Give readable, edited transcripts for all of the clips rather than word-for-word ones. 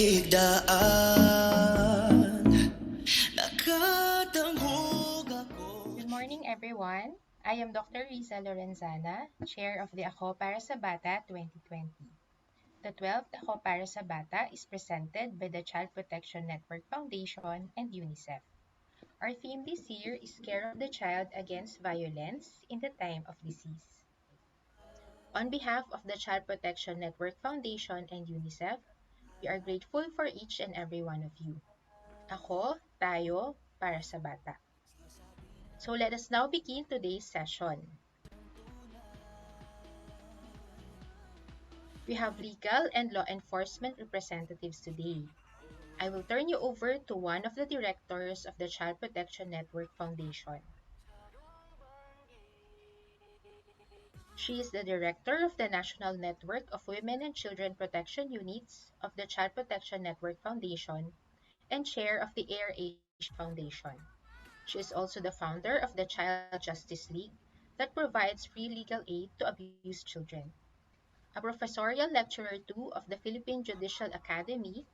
higdaan. Nakatanghog ako. Good morning, everyone. I am Dr. Riza Lorenzana, Chair of the Ako Para sa Bata 2020. The 12th Ako Para sa Bata is presented by the Child Protection Network Foundation and UNICEF. Our theme this year is Care of the Child Against Violence in the Time of Disease. On behalf of the Child Protection Network Foundation and UNICEF, we are grateful for each and every one of you. Ako, tayo, para sa bata. So let us now begin today's session. We have legal and law enforcement representatives today. I will turn you over to one of the directors of the Child Protection Network Foundation. She is the director of the National Network of Women and Children Protection Units of the Child Protection Network Foundation and chair of the Air Asia Foundation. She is also the founder of the Child Justice League that provides free legal aid to abused children. A professorial lecturer too of the Philippine Judicial Academy,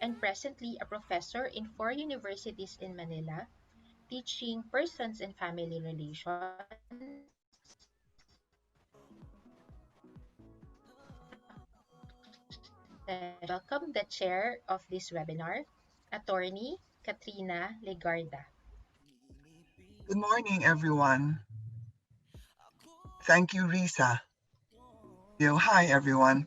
and presently a professor in 4 universities in Manila, teaching persons and family relations. Welcome the chair of this webinar, Attorney Katrina Legarda. Good morning, everyone. Thank you, Risa. Hi, everyone.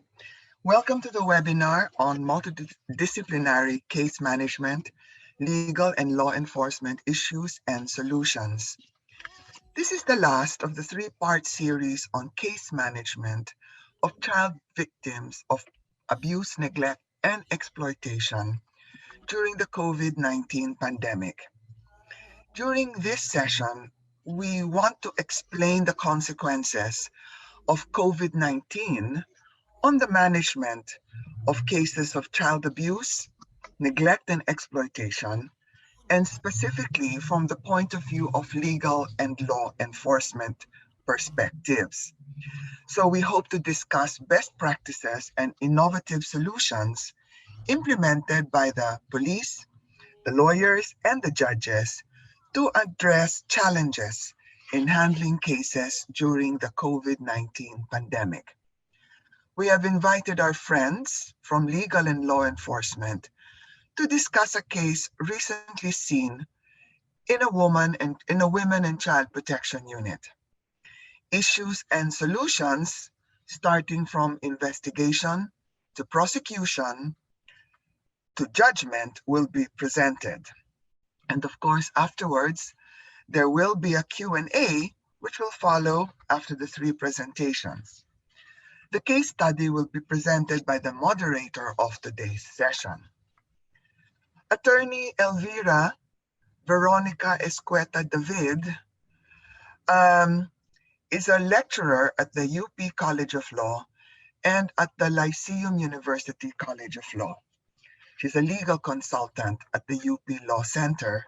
Welcome to the webinar on multidisciplinary case management, legal and law enforcement issues and solutions. This is the last of the three-part series on case management of child victims of abuse, neglect, and exploitation during the COVID-19 pandemic. During this session, we want to explain the consequences of COVID-19 on the management of cases of child abuse, neglect, and exploitation, and specifically from the point of view of legal and law enforcement perspectives. So we hope to discuss best practices and innovative solutions implemented by the police, the lawyers, and the judges to address challenges in handling cases during the COVID-19 pandemic. We have invited our friends from legal and law enforcement to discuss a case recently seen in a women and child protection unit. Issues and solutions starting from investigation to prosecution to judgment will be presented. And of course, afterwards, there will be a Q&A which will follow after the three presentations. The case study will be presented by the moderator of today's session. Attorney Elvira Veronica Escueta David is a lecturer at the UP College of Law and at the Lyceum University College of Law. She's a legal consultant at the UP Law Center,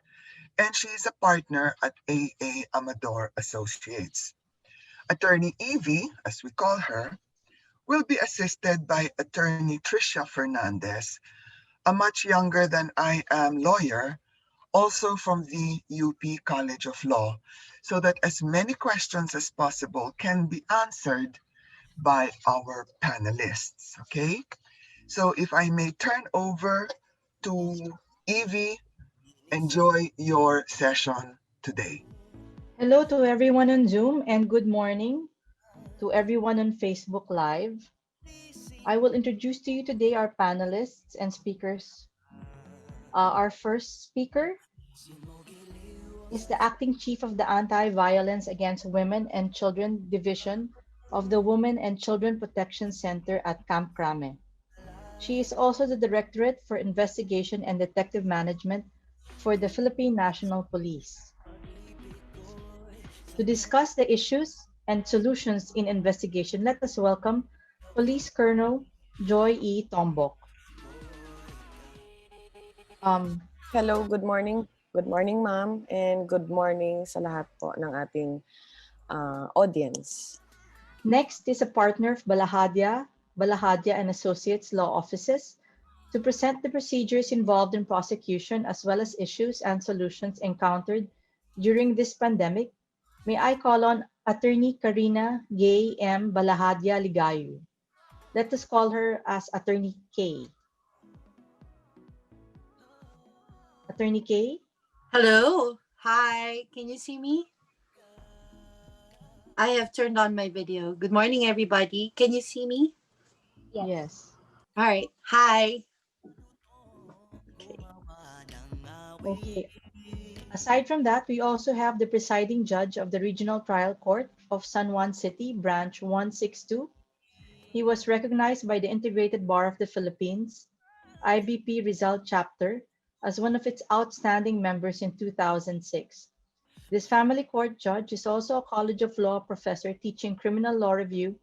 and she is a partner at AA Amador Associates. Attorney Evie, as we call her, will be assisted by Attorney Tricia Fernandez, a much younger than I am lawyer, also from the UP College of Law, so that as many questions as possible can be answered by our panelists, okay? So if I may turn over to Evie, enjoy your session today. Hello to everyone on Zoom and good morning to everyone on Facebook Live. I will introduce to you today our panelists and speakers. Our first speaker is the Acting Chief of the Anti-Violence Against Women and Children Division of the Women and Children Protection Center at Camp Crame. She is also the Directorate for Investigation and Detective Management for the Philippine National Police. To discuss the issues and solutions in investigation, let us welcome Police Colonel Joy E. Tombok. Hello, good morning. Good morning, ma'am, and good morning sa lahat po ng ating audience. Next is a partner of Balahadia and Associates Law Offices, To present the procedures involved in prosecution as well as issues and solutions encountered during this pandemic, may I call on Attorney Karina Gay M. Balahadia Ligayu. Let us call her as Attorney K. Attorney K? Hello. Hi. Can you see me? I have turned on my video. Good morning, everybody. Can you see me? Yes. All right. Hi. Okay. Okay. Aside from that, we also have the presiding judge of the Regional Trial Court of San Juan City, Branch 162. He was recognized by the Integrated Bar of the Philippines, IBP Rizal Chapter, as one of its outstanding members in 2006. This family court judge is also a College of Law professor teaching criminal law review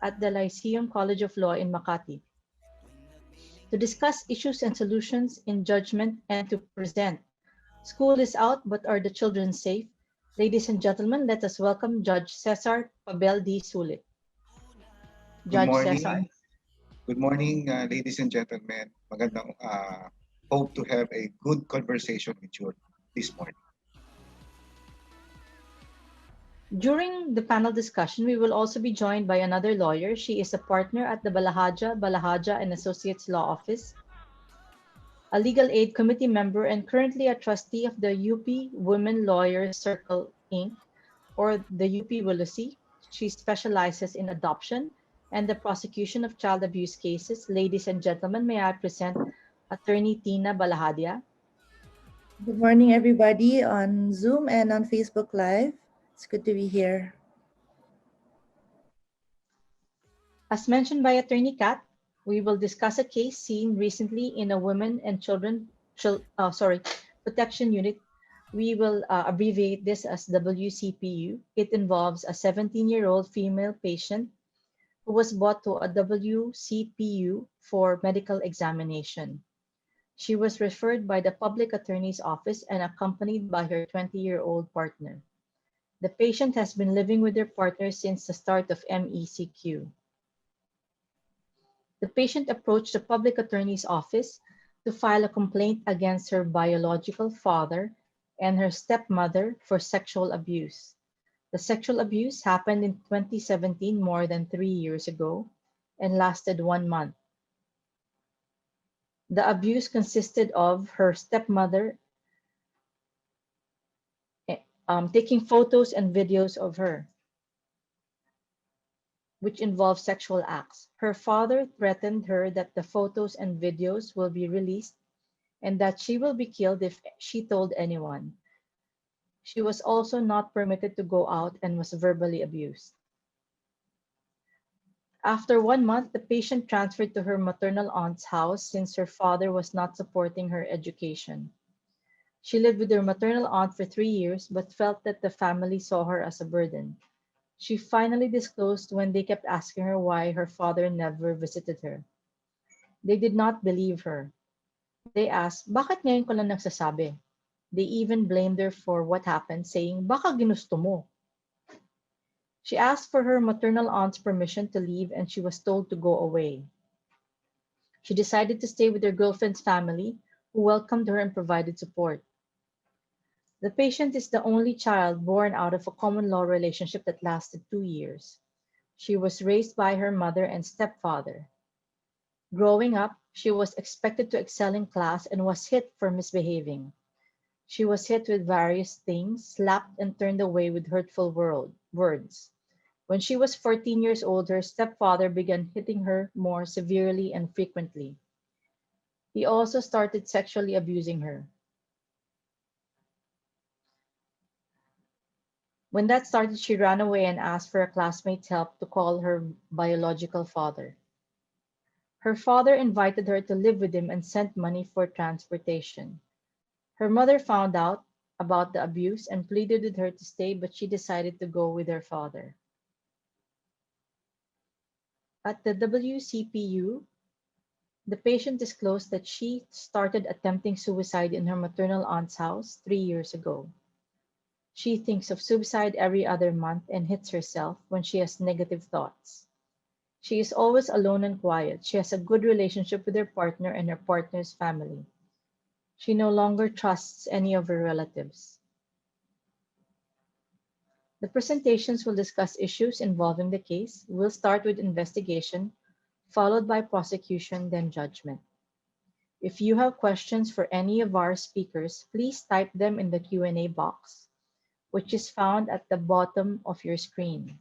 at the Lyceum College of Law in Makati. To discuss issues and solutions in judgment and to present School is out, but are the children safe? Ladies and gentlemen, let us welcome Judge Cesar Pabel D. Sulit. Good Judge Cesar. morning. Good morning, ladies and gentlemen. Magandang hope to have a good conversation with you this morning. During the panel discussion, we will also be joined by another lawyer. She is a partner at the Balahaja and Associates Law Office, a legal aid committee member, and currently a trustee of the UP Women Lawyers Circle, Inc., or the UP Willacy. She specializes in adoption and the prosecution of child abuse cases. Ladies and gentlemen, may I present Attorney Tina Balahadia. Good morning, everybody on Zoom and on Facebook Live. It's good to be here. As mentioned by Attorney Kat, we will discuss a case seen recently in a Women and Children Protection Unit. We will abbreviate this as WCPU. It involves a 17-year-old female patient who was brought to a WCPU for medical examination. She was referred by the public attorney's office and accompanied by her 20-year-old partner. The patient has been living with her partner since the start of MECQ. The patient approached the public attorney's office to file a complaint against her biological father and her stepmother for sexual abuse. The sexual abuse happened in 2017, more than 3 years ago, and lasted 1 month. The abuse consisted of her stepmother taking photos and videos of her, which involved sexual acts. Her father threatened her that the photos and videos will be released and that she will be killed if she told anyone. She was also not permitted to go out and was verbally abused. After 1 month, the patient transferred to her maternal aunt's house since her father was not supporting her education. She lived with her maternal aunt for 3 years, but felt that the family saw her as a burden. She finally disclosed when they kept asking her why her father never visited her. They did not believe her. They asked, "Bakit ngayon ko lang nagsasabi?" They even blamed her for what happened, saying, "Baka ginusto mo." She asked for her maternal aunt's permission to leave and she was told to go away. She decided to stay with her girlfriend's family, who welcomed her and provided support. The patient is the only child born out of a common law relationship that lasted 2 years. She was raised by her mother and stepfather. Growing up, she was expected to excel in class and was hit for misbehaving. She was hit with various things, slapped and turned away with hurtful words. When she was 14 years old, her stepfather began hitting her more severely and frequently. He also started sexually abusing her. When that started, she ran away and asked for a classmate's help to call her biological father. Her father invited her to live with him and sent money for transportation. Her mother found out about the abuse and pleaded with her to stay, but she decided to go with her father. At the WCPU, the patient disclosed that she started attempting suicide in her maternal aunt's house 3 years ago. She thinks of suicide every other month and hits herself when she has negative thoughts. She is always alone and quiet. She has a good relationship with her partner and her partner's family. She no longer trusts any of her relatives. The presentations will discuss issues involving the case. We'll start with investigation, followed by prosecution, then judgment. If you have questions for any of our speakers, please type them in the Q&A box, which is found at the bottom of your screen.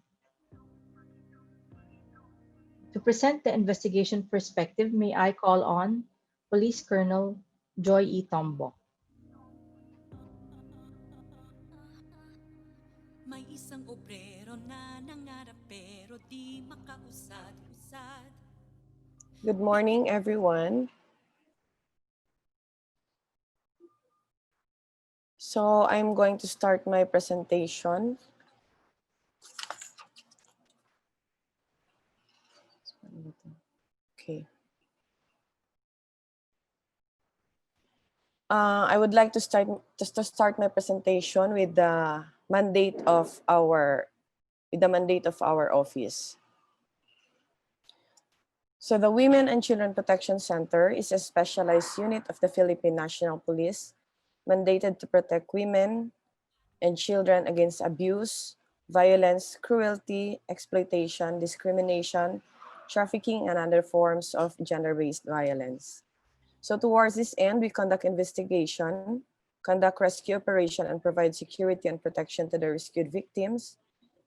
To present the investigation perspective, may I call on Police Colonel Joy E. Tombo. May isang obrero na nangarap pero di makausad-usad. Good morning, everyone. So I'm going to start my presentation. Okay. I would like to start my presentation with the mandate of our office. So the Women and Children Protection Center is a specialized unit of the Philippine National Police mandated to protect women and children against abuse, violence, cruelty, exploitation, discrimination, trafficking, and other forms of gender-based violence. So towards this end, we conduct investigation, conduct rescue operation, and provide security and protection to the rescued victims,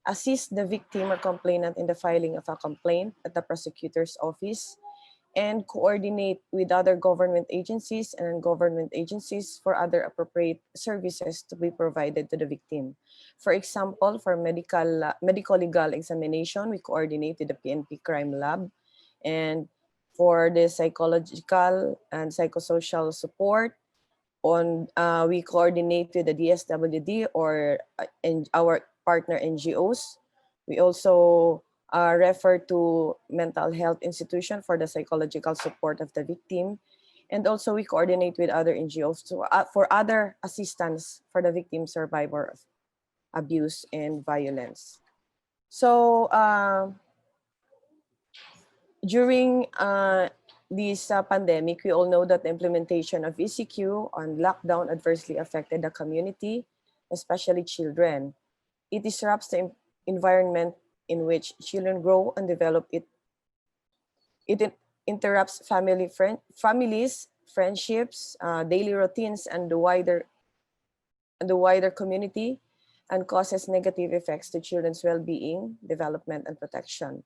assist the victim or complainant in the filing of a complaint at the prosecutor's office, and coordinate with other government agencies and government agencies for other appropriate services to be provided to the victim. For example, for medical legal examination, we coordinate with the PNP Crime Lab, and for the psychological and psychosocial support, we coordinate with the DSWD or our partner NGOs. We also refer to mental health institution for the psychological support of the victim. And also we coordinate with other NGOs for other assistance for the victim survivor of abuse and violence. So during this pandemic, we all know that the implementation of ECQ on lockdown adversely affected the community, especially children. It disrupts the environment in which children grow and develop. It interrupts families, friendships, daily routines, and the wider community, and causes negative effects to children's well-being, development, and protection.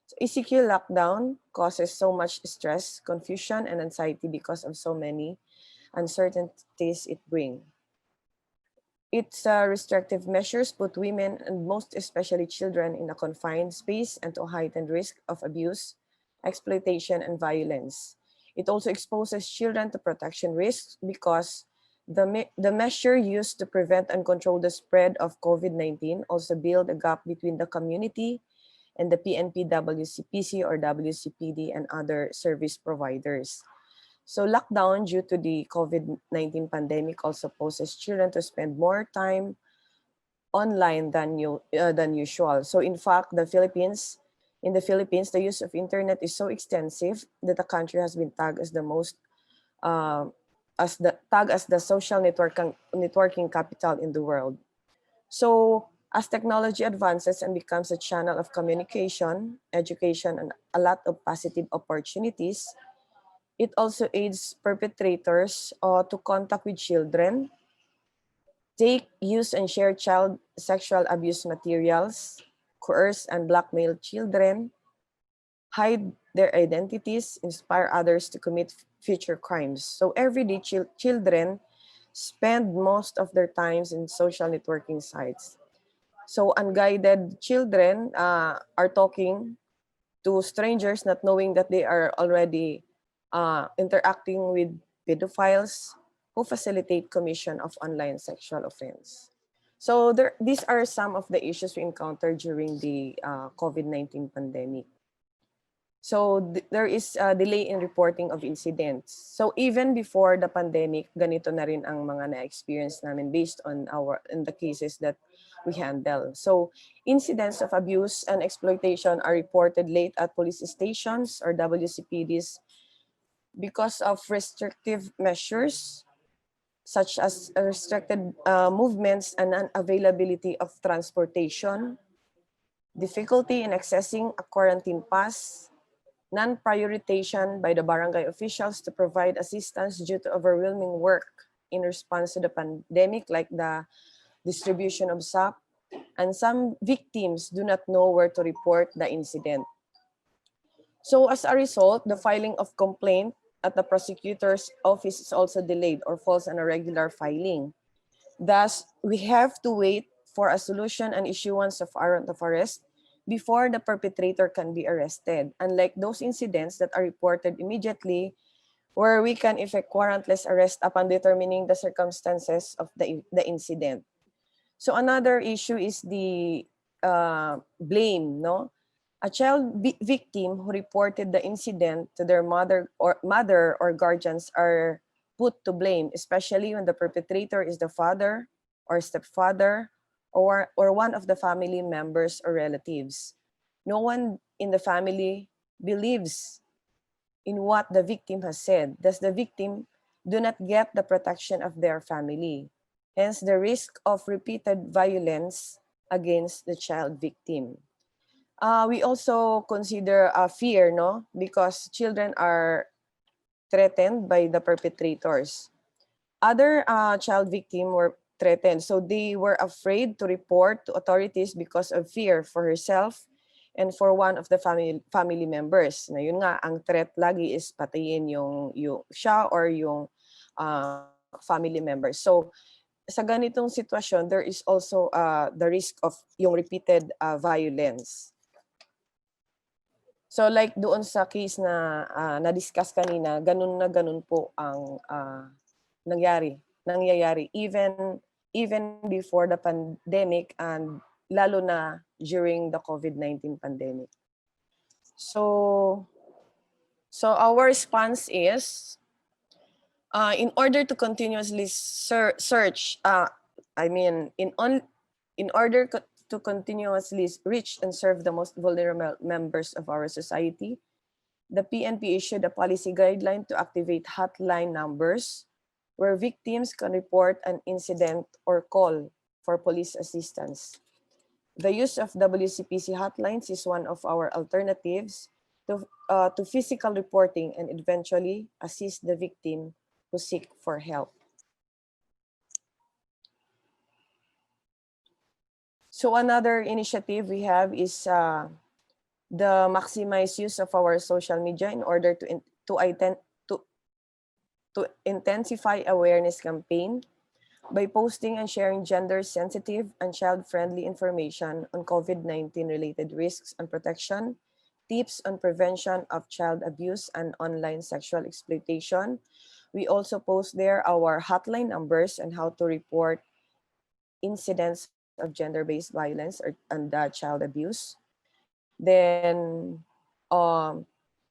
So ECQ lockdown causes so much stress, confusion, and anxiety because of so many uncertainties it brings. Its restrictive measures put women and most especially children in a confined space and to a heightened risk of abuse, exploitation, and violence. It also exposes children to protection risks because the measure used to prevent and control the spread of COVID-19 also build a gap between the community and the PNP WCPC or WCPD and other service providers. So lockdown due to the COVID-19 pandemic also poses children to spend more time online than usual. So in fact, in the Philippines, the use of internet is so extensive that the country has been tagged as the most as the social networking capital in the world. So as technology advances and becomes a channel of communication, education, and a lot of positive opportunities, it also aids perpetrators to contact with children, take, use, and share child sexual abuse materials, coerce and blackmail children, hide their identities, inspire others to commit future crimes. So everyday children spend most of their times in social networking sites. So unguided children are talking to strangers, not knowing that they are already interacting with pedophiles who facilitate commission of online sexual offense. So these are some of the issues we encountered during the COVID-19 pandemic. So there is a delay in reporting of incidents. So even before the pandemic, ganito na rin ang mga na-experience namin based on the cases that we handle. So incidents of abuse and exploitation are reported late at police stations or WCPDs because of restrictive measures such as restricted movements and unavailability of transportation, difficulty in accessing a quarantine pass, non-prioritization by the barangay officials to provide assistance due to overwhelming work in response to the pandemic, like the distribution of SAP, and some victims do not know where to report the incident. So as a result, the filing of complaint at the prosecutor's office is also delayed or falls on a regular filing. Thus, we have to wait for a solution and issuance of warrant of arrest before the perpetrator can be arrested, unlike those incidents that are reported immediately, where we can effect warrantless arrest upon determining the circumstances of the incident. So another issue is the blame, no? A child victim who reported the incident to their mother or guardians are put to blame, especially when the perpetrator is the father or stepfather or one of the family members or relatives. No one in the family believes in what the victim has said. Thus, the victim do not get the protection of their family. Hence, the risk of repeated violence against the child victim. We also consider fear, no? Because children are threatened by the perpetrators. Other child victims were threatened, so they were afraid to report to authorities because of fear for herself and for one of the family members. Na yun nga, ang threat lagi is patayin yung siya or yung family member. So sa ganitong sitwasyon, there is also the risk of yung repeated violence. So like doon sa case na na-discuss kanina, ganun na ganun po ang nangyayari even before the pandemic and lalo na during the COVID-19 pandemic. So our response is in order to continuously search, in order to continuously reach and serve the most vulnerable members of our society, the PNP issued a policy guideline to activate hotline numbers where victims can report an incident or call for police assistance. The use of WCPC hotlines is one of our alternatives to physical reporting and eventually assist the victim who seek for help. So another initiative we have is the maximized use of our social media in order to intensify awareness campaign by posting and sharing gender-sensitive and child-friendly information on COVID-19 related risks and protection, tips on prevention of child abuse and online sexual exploitation. We also post there our hotline numbers and how to report incidents of gender-based violence and child abuse. Then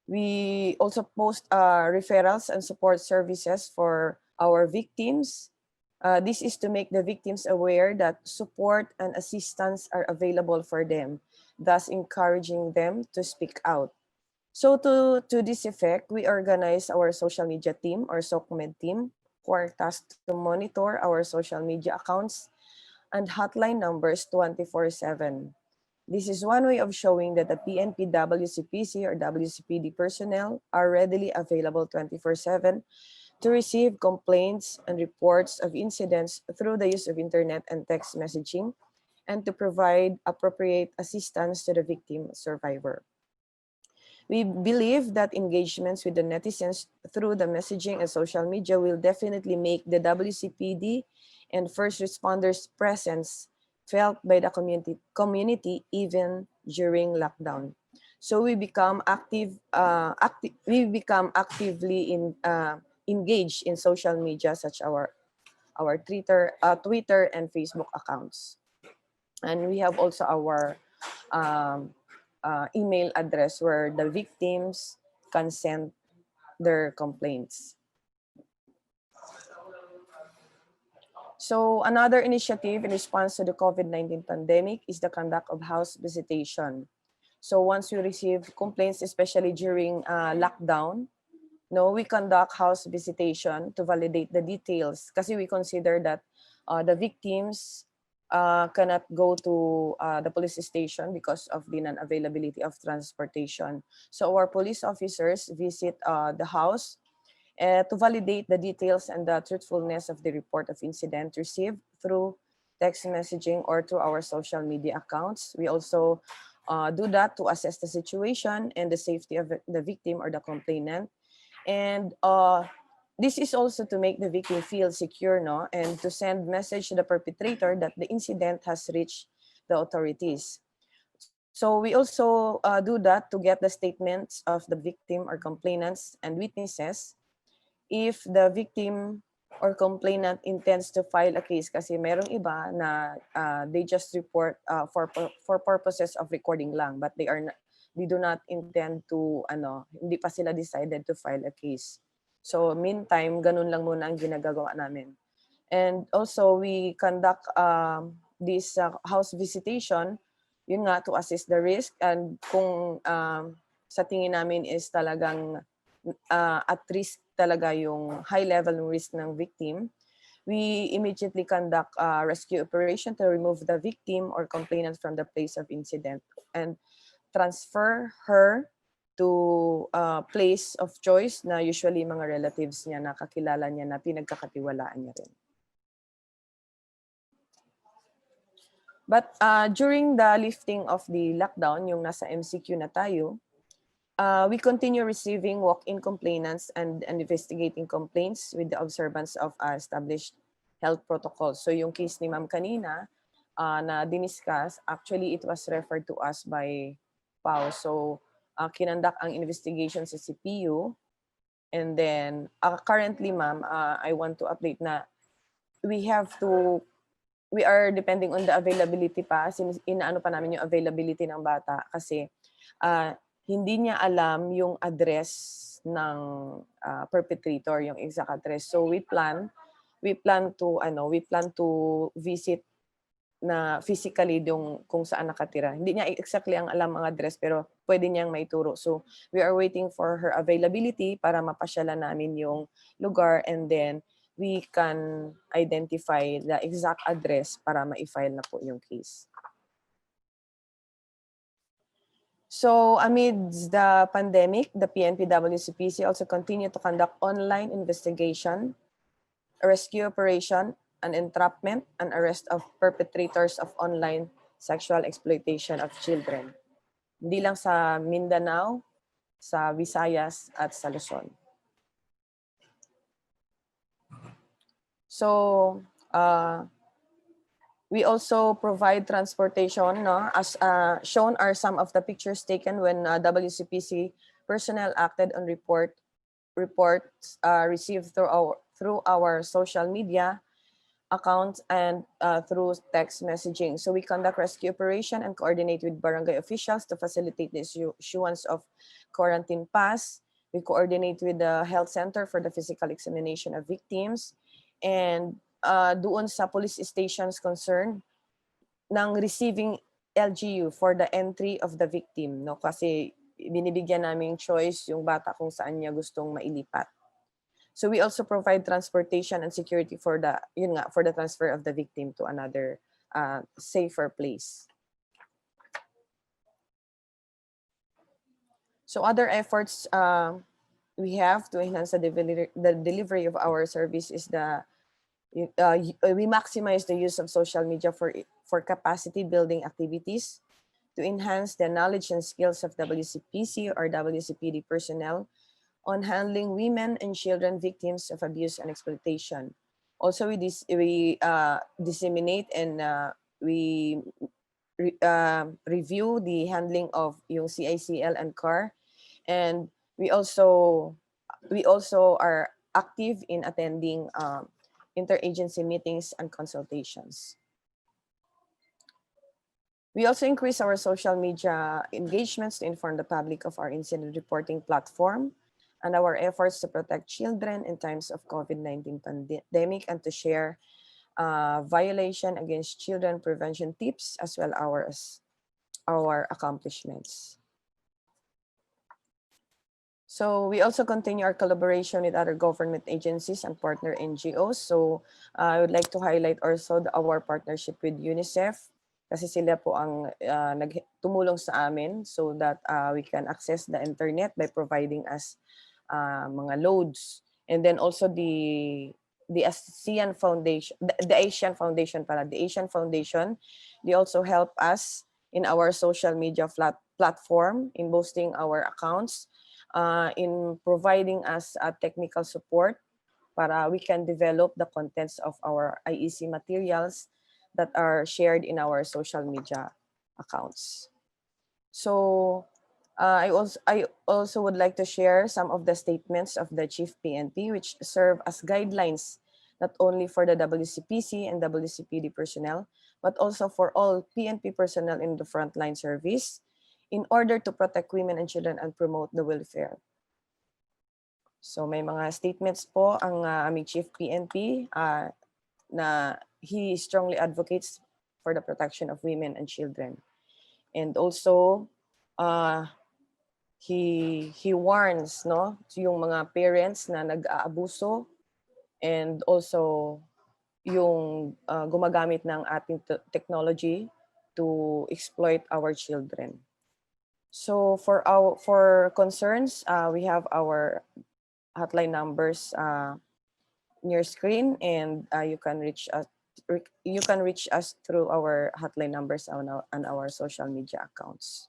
we also post referrals and support services for our victims. This is to make the victims aware that support and assistance are available for them, thus encouraging them to speak out. So to this effect, we organize our social media team or SOCMED team who are tasked to monitor our social media accounts and hotline numbers 24/7. This is one way of showing that the PNP WCPC or WCPD personnel are readily available 24/7 to receive complaints and reports of incidents through the use of internet and text messaging and to provide appropriate assistance to the victim survivor. We believe that engagements with the netizens through the messaging and social media will definitely make the WCPD and first responders' presence felt by the community even during lockdown. So we become actively engaged in social media such our Twitter and Facebook accounts, and we have also our email address where the victims can send their complaints. So another initiative in response to the COVID-19 pandemic is the conduct of house visitation. So once we receive complaints, especially during lockdown, we conduct house visitation to validate the details kasi we consider that the victims cannot go to the police station because of the non-availability of transportation. So our police officers visit the house to validate the details and the truthfulness of the report of incident received through text messaging or through our social media accounts. We also do that to assess the situation and the safety of the victim or the complainant. And this is also to make the victim feel secure, and to send message to the perpetrator that the incident has reached the authorities. So we also do that to get the statements of the victim or complainants and witnesses if the victim or complainant intends to file a case, kasi merong iba na they just report for purposes of recording lang, but they do not intend to hindi pa sila decided to file a case. So meantime, ganun lang muna ang ginagawa namin. And also we conduct this house visitation, yun nga, to assess the risk, and kung sa tingin namin is talagang at risk talaga yung high level risk ng victim, we immediately conduct a rescue operation to remove the victim or complainant from the place of incident and transfer her to a place of choice na usually mga relatives niya na kakilala niya na pinagkakatiwalaan niya rin. But during the lifting of the lockdown, yung nasa MCQ na tayo, we continue receiving walk-in complainants and investigating complaints with the observance of established health protocols. So yung case ni ma'am kanina na diniscuss, actually it was referred to us by PAO. So kinandak ang investigation sa CPU. And then currently ma'am, I want to update na we are depending on the availability pa. Inaano pa namin yung availability ng bata kasi hindi niya alam yung address ng perpetrator, yung exact address. So we plan to visit na physically yung kung saan nakatira. Hindi niya exactly ang alam ang address pero pwede niyang maituro. So we are waiting for her availability para mapasyalan namin yung lugar, and then we can identify the exact address para ma-file na po yung case. So amidst the pandemic, the PNP-WCPC also continue to conduct online investigation, a rescue operation, an entrapment, and arrest of perpetrators of online sexual exploitation of children. Hindi lang sa Mindanao, sa Visayas, at sa Luzon. So, we also provide transportation, as shown are some of the pictures taken when WCPC personnel acted on reports received through our social media accounts and through text messaging. So we conduct rescue operation and coordinate with barangay officials to facilitate the issuance of quarantine pass. We coordinate with the health center for the physical examination of victims, and doon sa police stations concerned ng receiving LGU for the entry of the victim, kasi binibigyan namin choice yung bata kung saan niya gustong mailipat. So we also provide transportation and security for the transfer of the victim to another safer place. So other efforts we have to enhance the delivery of our service is we maximize the use of social media for capacity building activities to enhance the knowledge and skills of WCPC or WCPD personnel on handling women and children victims of abuse and exploitation. Also, we disseminate and we review the handling of yung CICL and CAR, and we also are active in attending interagency meetings and consultations. We also increase our social media engagements to inform the public of our incident reporting platform and our efforts to protect children in times of COVID-19 pandemic, and to share violation against children prevention tips as well as our accomplishments. So we also continue our collaboration with other government agencies and partner NGOs. So I would like to highlight also our partnership with UNICEF, kasi sila po ang tumulong sa amin so that we can access the internet by providing us mga loads. And then also the ASEAN Foundation, the Asian Foundation, they also help us in our social media platform in boosting our accounts, in providing us technical support para we can develop the contents of our IEC materials that are shared in our social media accounts. So I also would like to share some of the statements of the Chief PNP, which serve as guidelines not only for the WCPC and WCPD personnel, but also for all PNP personnel in the frontline service, in order to protect women and children and promote the welfare. So may mga statements po ang aming Chief PNP na he strongly advocates for the protection of women and children. And also, he warns yung mga parents na nag-aabuso and also yung gumagamit ng ating technology to exploit our children. So for concerns, we have our hotline numbers in your screen, and you can reach us through our hotline numbers on our social media accounts.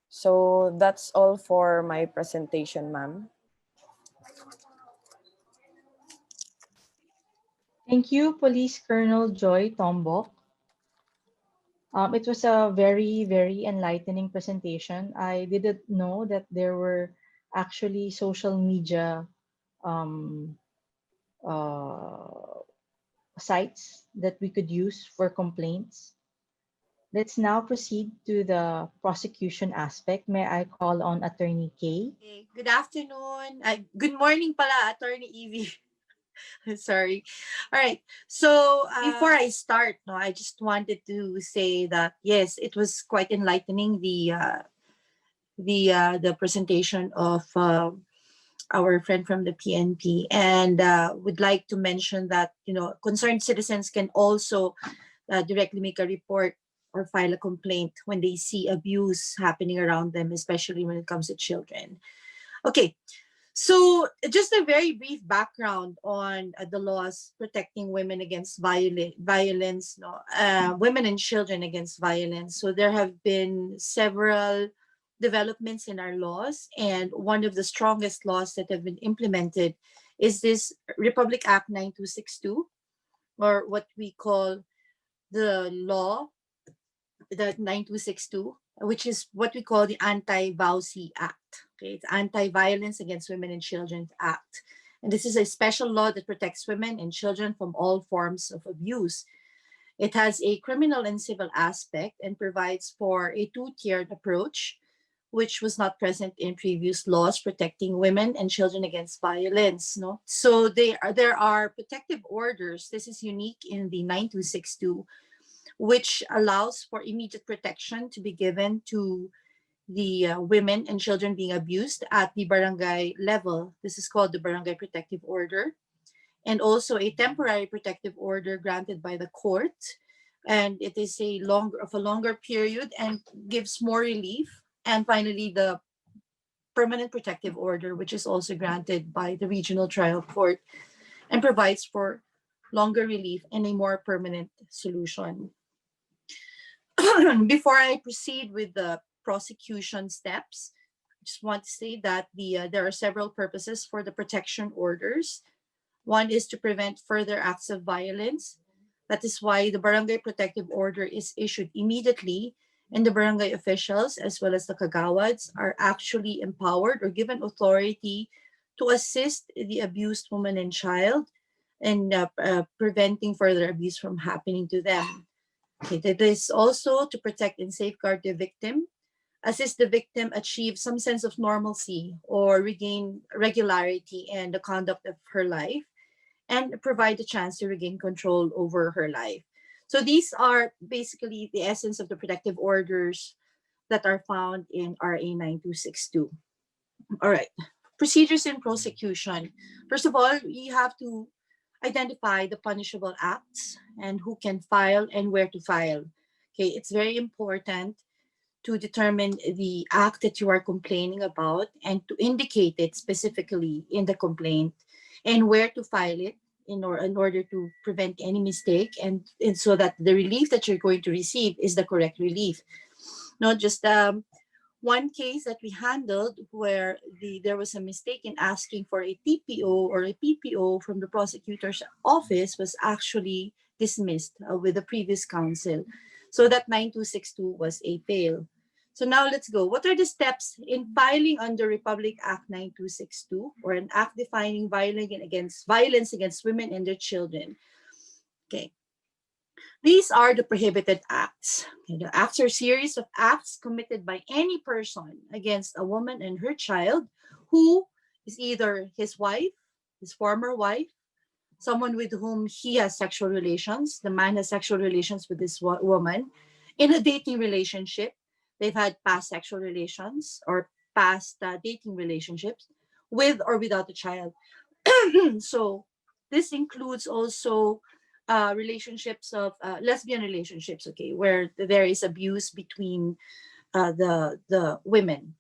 So that's all for my presentation, ma'am. Thank you, Police Colonel Joy Tombok. It was a very, very enlightening presentation. I didn't know that there were actually social media sites that we could use for complaints. Let's now proceed to the prosecution aspect. May I call on Attorney Kay? Okay, good afternoon. Good morning pala, Attorney Evie. Sorry. All right. So before I start, I just wanted to say that yes, it was quite enlightening, the presentation of our friend from the PNP, and would like to mention that concerned citizens can also directly make a report or file a complaint when they see abuse happening around them, especially when it comes to children. Okay. So just a very brief background on the laws protecting women against violence, women and children against violence. So there have been several developments in our laws, and one of the strongest laws that have been implemented is this Republic Act 9262, or what we call the law, the 9262, which is what we call the Anti-VAUSI Act. Okay, it's Anti-Violence Against Women and Children Act. And this is a special law that protects women and children from all forms of abuse. It has a criminal and civil aspect and provides for a two-tiered approach, which was not present in previous laws protecting women and children against violence. So there are protective orders. This is unique in the 9262, which allows for immediate protection to be given to the women and children being abused at the barangay level. This is called the Barangay Protective Order. And also a temporary protective order granted by the court. And it is a longer period and gives more relief. And finally, the permanent protective order, which is also granted by the regional trial court and provides for longer relief and a more permanent solution. Before I proceed with the prosecution steps, I just want to say that there are several purposes for the protection orders. One is to prevent further acts of violence. That is why the Barangay Protective Order is issued immediately, and the barangay officials, as well as the kagawads, are actually empowered or given authority to assist the abused woman and child and preventing further abuse from happening to them. Okay, that is also to protect and safeguard the victim, assist the victim achieve some sense of normalcy or regain regularity in the conduct of her life, and provide the chance to regain control over her life. So these are basically the essence of the protective orders that are found in RA 9262. All right. Procedures in prosecution. First of all, you have to identify the punishable acts and who can file and where to file. Okay, it's very important to determine the act that you are complaining about and to indicate it specifically in the complaint and where to file it in order to prevent any mistake and so that the relief that you're going to receive is the correct relief. Not just one case that we handled where there was a mistake in asking for a TPO or a PPO from the prosecutor's office was actually dismissed with the previous counsel. So that 9262 was a fail. So now let's go. What are the steps in filing under Republic Act 9262 or an act defining violence against women and their children? Okay. These are the prohibited acts. Okay, the acts are a series of acts committed by any person against a woman and her child who is either his wife, his former wife, someone with whom he has sexual relations, the man has sexual relations with this woman, in a dating relationship, they've had past sexual relations or past dating relationships with or without a child. So this includes also relationships of lesbian relationships, okay, where there is abuse between the women.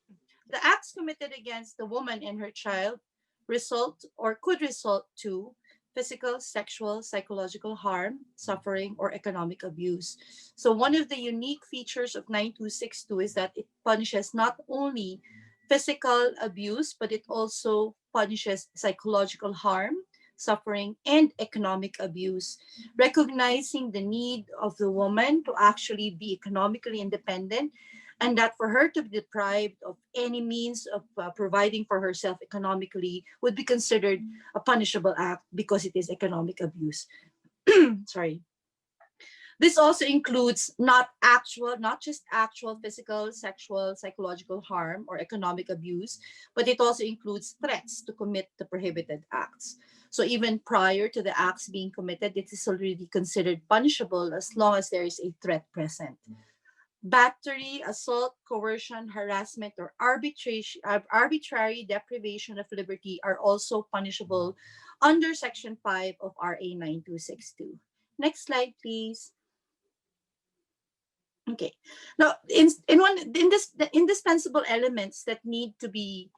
The acts committed against the woman and her child result or could result to physical, sexual, psychological harm, suffering, or economic abuse. So one of the unique features of 9262 is that it punishes not only physical abuse, but it also punishes psychological harm, suffering, and economic abuse, recognizing the need of the woman to actually be economically independent and that for her to be deprived of any means of providing for herself economically would be considered a punishable act because it is economic abuse. Sorry. This also includes not just actual physical, sexual, psychological harm or economic abuse, but it also includes threats to commit the prohibited acts. So even prior to the acts being committed, it is already considered punishable as long as there is a threat present. Battery, assault, coercion, harassment, or arbitrary deprivation of liberty are also punishable under Section 5 of RA 9262. Next slide, please. Okay. Now, the indispensable elements that need to be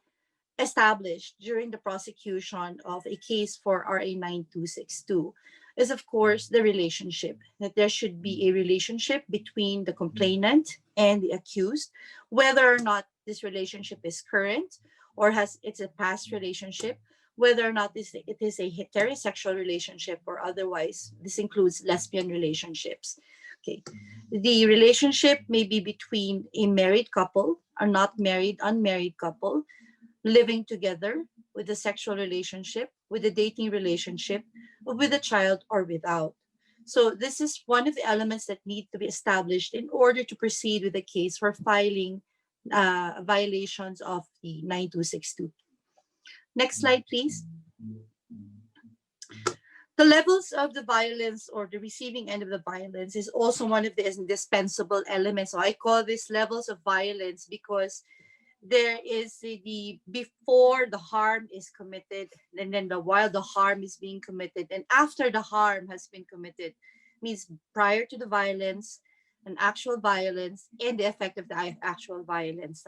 established during the prosecution of a case for RA 9262 is, of course, the relationship, that there should be a relationship between the complainant and the accused, whether or not this relationship is current or it's a past relationship, whether or not it is a heterosexual relationship or otherwise. This includes lesbian relationships. Okay. The relationship may be between a married couple, a not married, unmarried couple, living together, with a sexual relationship, with a dating relationship, with a child, or without. So this is one of the elements that need to be established in order to proceed with the case for filing violations of the 9262. Next slide, please. The levels of the violence or the receiving end of the violence is also one of the indispensable elements. So I call this levels of violence because there is the before the harm is committed, and then while the harm is being committed, and after the harm has been committed, means prior to the violence, an actual violence, and the effect of the actual violence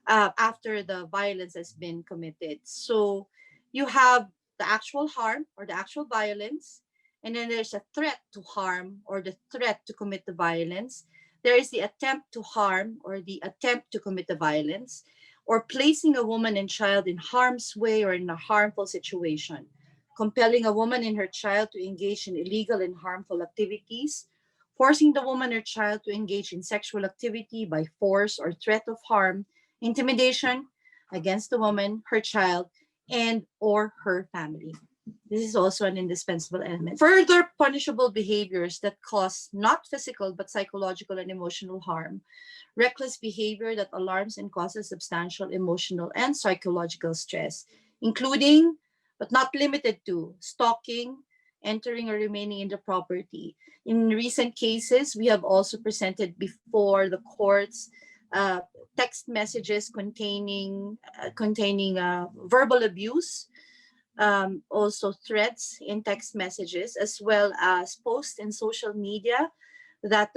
after the violence has been committed. So you have the actual harm or the actual violence, and then there's a threat to harm or the threat to commit the violence. There is the attempt to harm or the attempt to commit the violence, or placing a woman and child in harm's way or in a harmful situation, compelling a woman and her child to engage in illegal and harmful activities, forcing the woman or child to engage in sexual activity by force or threat of harm, intimidation against the woman, her child, and or her family. This is also an indispensable element. Further punishable behaviors that cause not physical but psychological and emotional harm. Reckless behavior that alarms and causes substantial emotional and psychological stress, including but not limited to stalking, entering or remaining in the property. In recent cases, we have also presented before the courts text messages containing verbal abuse, also threats in text messages, as well as posts in social media that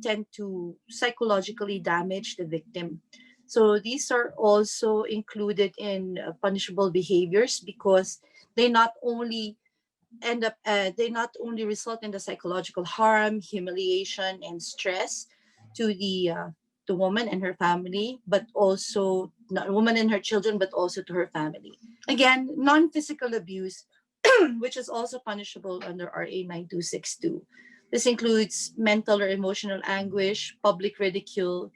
tend to psychologically damage the victim. So these are also included in punishable behaviors because they not only they not only result in the psychological harm, humiliation, and stress to the woman and her family, but also not woman and her children, but also to her family. Again, non-physical abuse, which is also punishable under RA 9262. This includes mental or emotional anguish, public ridicule,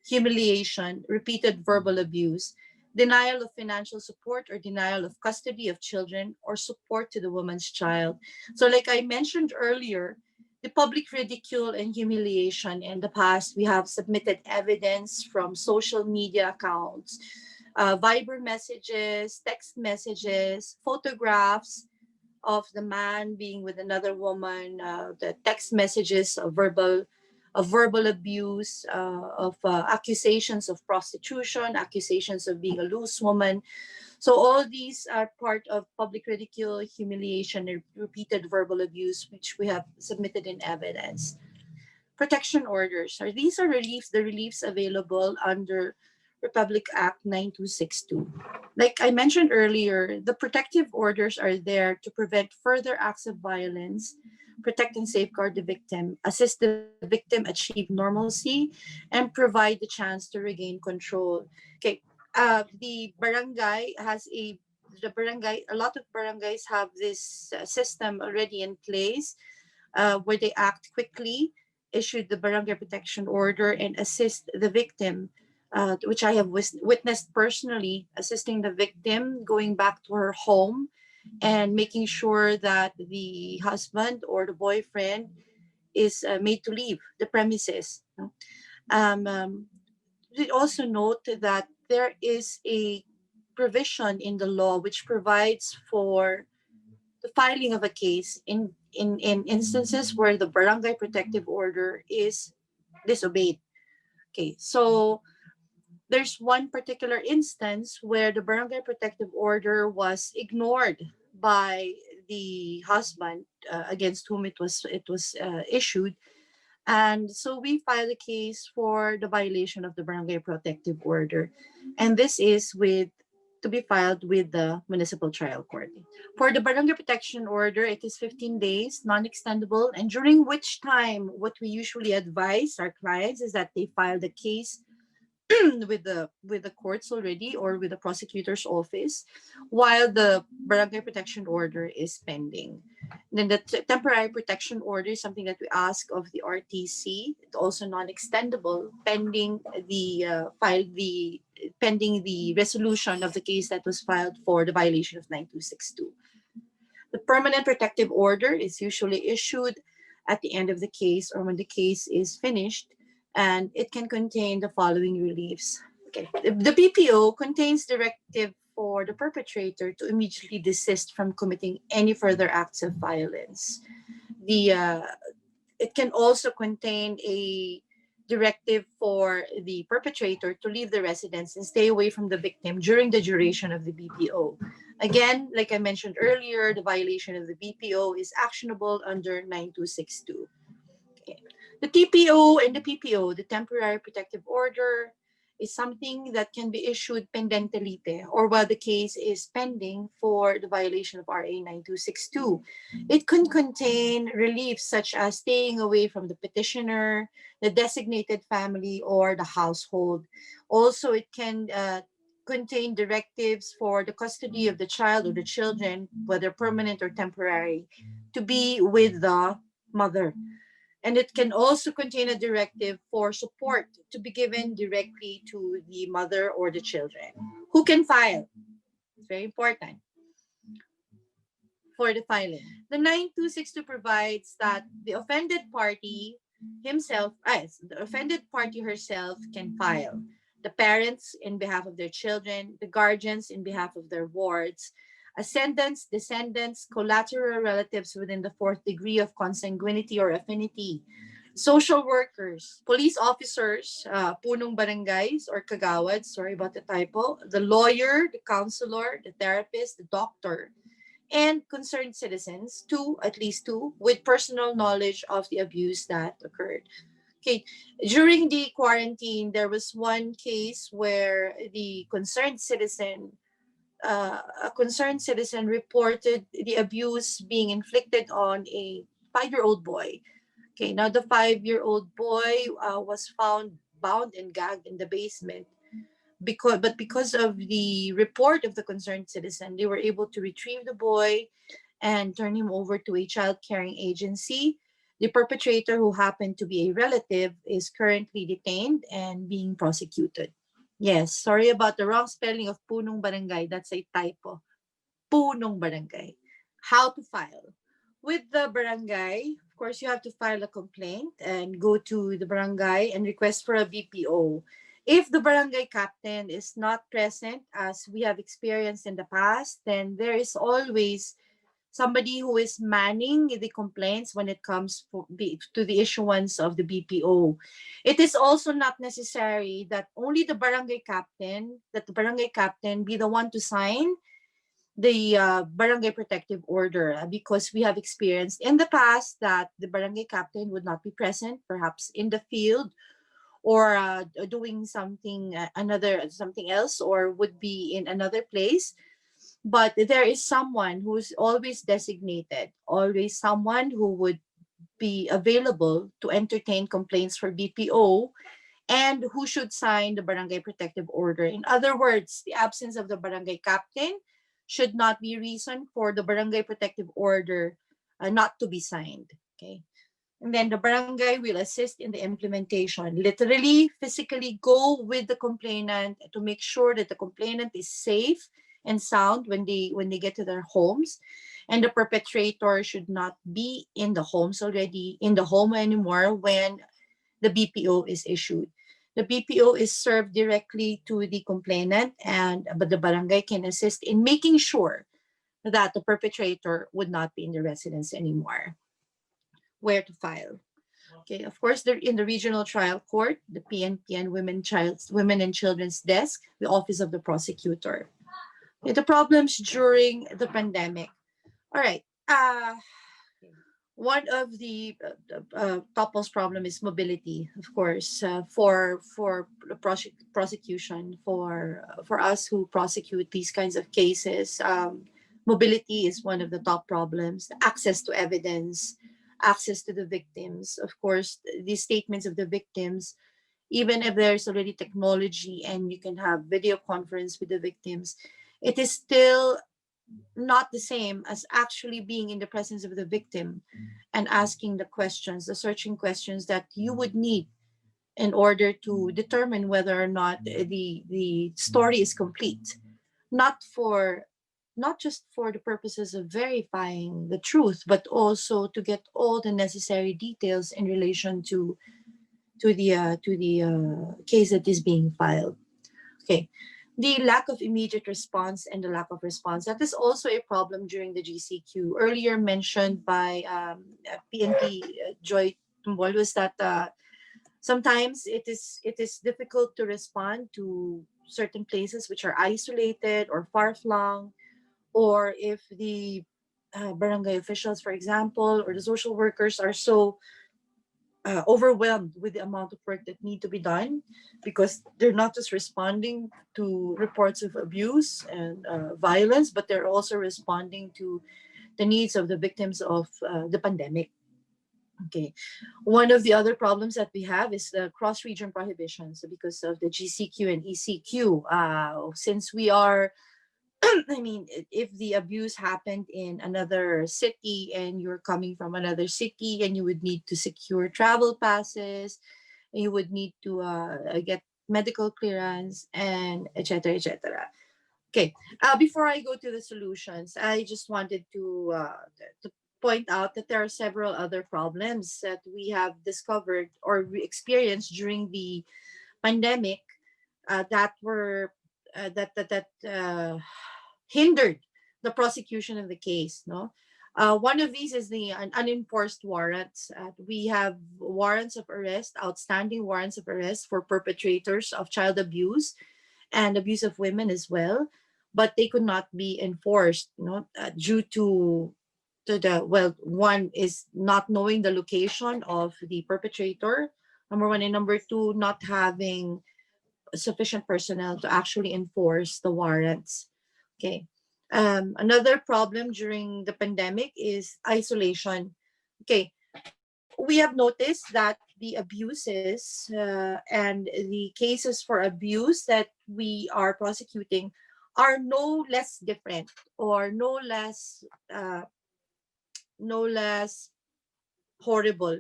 humiliation, repeated verbal abuse, denial of financial support or denial of custody of children or support to the woman's child. So like I mentioned earlier, the public ridicule and humiliation in the past, we have submitted evidence from social media accounts, Viber messages, text messages, photographs of the man being with another woman, the text messages of verbal abuse, of accusations of prostitution, accusations of being a loose woman. So all these are part of public ridicule, humiliation, and repeated verbal abuse, which we have submitted in evidence. Protection orders. These are the reliefs available under Republic Act 9262. Like I mentioned earlier, the protective orders are there to prevent further acts of violence, protect and safeguard the victim, assist the victim achieve normalcy, and provide the chance to regain control. Okay, the barangay has a lot of barangays have this system already in place, where they act quickly, issue the barangay protection order, and assist the victim, which I have witnessed personally, assisting the victim going back to her home and making sure that the husband or the boyfriend is made to leave the premises. We also note that there is a provision in the law which provides for the filing of a case in instances where the barangay protective order is disobeyed. Okay, so there's one particular instance where the barangay protective order was ignored by the husband, against whom it was issued, and so we filed a case for the violation of the barangay protective order, and this is to be filed with the municipal trial court. For the barangay protection order, it is 15 days, non-extendable, and during which time what we usually advise our clients is that they file the case with the courts already or with the prosecutor's office while the barangay protection order is pending. Then the temporary protection order is something that we ask of the RTC. It's also non-extendable pending the resolution of the case that was filed for the violation of 9262. The permanent protective order is usually issued at the end of the case or when the case is finished, and it can contain the following reliefs. Okay. The BPO contains directive for the perpetrator to immediately desist from committing any further acts of violence. It can also contain a directive for the perpetrator to leave the residence and stay away from the victim during the duration of the BPO. Again, like I mentioned earlier, the violation of the BPO is actionable under 9262. Okay. The TPO and the PPO, the temporary protective order, is something that can be issued pendente lite, or while the case is pending for the violation of RA 9262. It can contain reliefs such as staying away from the petitioner, the designated family, or the household. Also, it can contain directives for the custody of the child or the children, whether permanent or temporary, to be with the mother. And it can also contain a directive for support to be given directly to the mother or the children. Who can file? It's very important. for the filing. The 9262 provides that the offended party himself, the offended party herself can file. The parents in behalf of their children, the guardians in behalf of their wards, ascendants, descendants, collateral relatives within the fourth degree of consanguinity or affinity, social workers, police officers, punong barangays or kagawads, sorry about the typo, the lawyer, the counselor, the therapist, the doctor, and concerned citizens, at least two, with personal knowledge of the abuse that occurred. Okay, during the quarantine, there was one case where a concerned citizen reported the abuse being inflicted on a 5-year-old boy. Okay, now the 5-year-old boy was found bound and gagged in the basement. Because of the report of the concerned citizen, they were able to retrieve the boy and turn him over to a child caring agency. The perpetrator, who happened to be a relative, is currently detained and being prosecuted. Yes, sorry about the wrong spelling of punong barangay. That's a typo. Punong barangay. How to file? With the barangay, of course, you have to file a complaint and go to the barangay and request for a BPO. If the barangay captain is not present, as we have experienced in the past, then there is always somebody who is manning the complaints when it comes to the issuance of the BPO. It is also not necessary that only the barangay captain be the one to sign the barangay protective order, because we have experienced in the past that the barangay captain would not be present, perhaps in the field, or doing something else, or would be in another place. But there is someone who's always designated, always someone who would be available to entertain complaints for BPO, and who should sign the barangay protective order. In other words, the absence of the barangay captain should not be reason for the barangay protective order not to be signed. Okay. And then the barangay will assist in the implementation. Literally, physically go with the complainant to make sure that the complainant is safe and sound when they get to their homes. And the perpetrator should not be in the home anymore when the BPO is issued. The BPO is served directly to the complainant, but the barangay can assist in making sure that the perpetrator would not be in the residence anymore. Where to file? Okay, of course, in the regional trial court, the PNP and Women and Children's Desk, the Office of the Prosecutor. Okay, the problems during the pandemic. All right. One of the topmost problem is mobility, of course, for the prosecution, for us who prosecute these kinds of cases. Mobility is one of the top problems. Access to evidence, access to the victims. Of course, the statements of the victims, even if there's already technology and you can have video conference with the victims, it is still not the same as actually being in the presence of the victim and asking the questions, the searching questions that you would need in order to determine whether or not the story is complete. Not just for the purposes of verifying the truth, but also to get all the necessary details in relation to the case that is being filed. Okay. The lack of immediate response and the lack of response, that is also a problem during the GCQ. Earlier mentioned by PNP Joy Tumbol was that sometimes it is difficult to respond to certain places which are isolated or far-flung, or if the barangay officials, for example, or the social workers are so overwhelmed with the amount of work that need to be done, because they're not just responding to reports of abuse and violence, but they're also responding to the needs of the victims of the pandemic. Okay, one of the other problems that we have is the cross-region prohibitions because of the GCQ and ECQ. Since we are I mean, if the abuse happened in another city and you're coming from another city, and you would need to secure travel passes, and you would need to get medical clearance, and etc., etc. Okay, before I go to the solutions, I just wanted to point out that there are several other problems that we have discovered or we experienced during the pandemic that were that hindered the prosecution of the case. No, one of these is the unenforced warrants. We have warrants of arrest, outstanding warrants of arrest for perpetrators of child abuse and abuse of women as well, but they could not be enforced, due to the, well, one is not knowing the location of the perpetrator, number one, and number two, not having sufficient personnel to actually enforce the warrants. Okay. Another problem during the pandemic is isolation. Okay, we have noticed that the abuses and the cases for abuse that we are prosecuting are no less different or no less horrible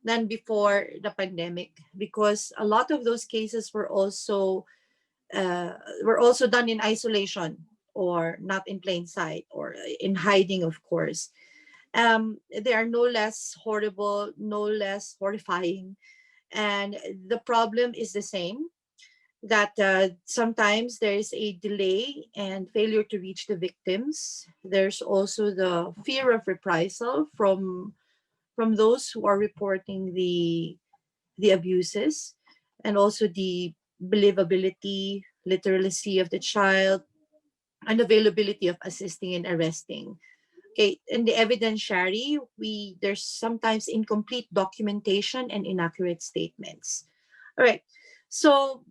than before the pandemic, because a lot of those cases were also done in isolation or not in plain sight or in hiding, of course. They are no less horrible, no less horrifying. And the problem is the same, that sometimes there is a delay and failure to reach the victims. There's also the fear of reprisal from those who are reporting the abuses, and also the believability, literacy of the child, and availability of assisting and arresting. Okay, in the evidentiary, there's sometimes incomplete documentation and inaccurate statements. All right, so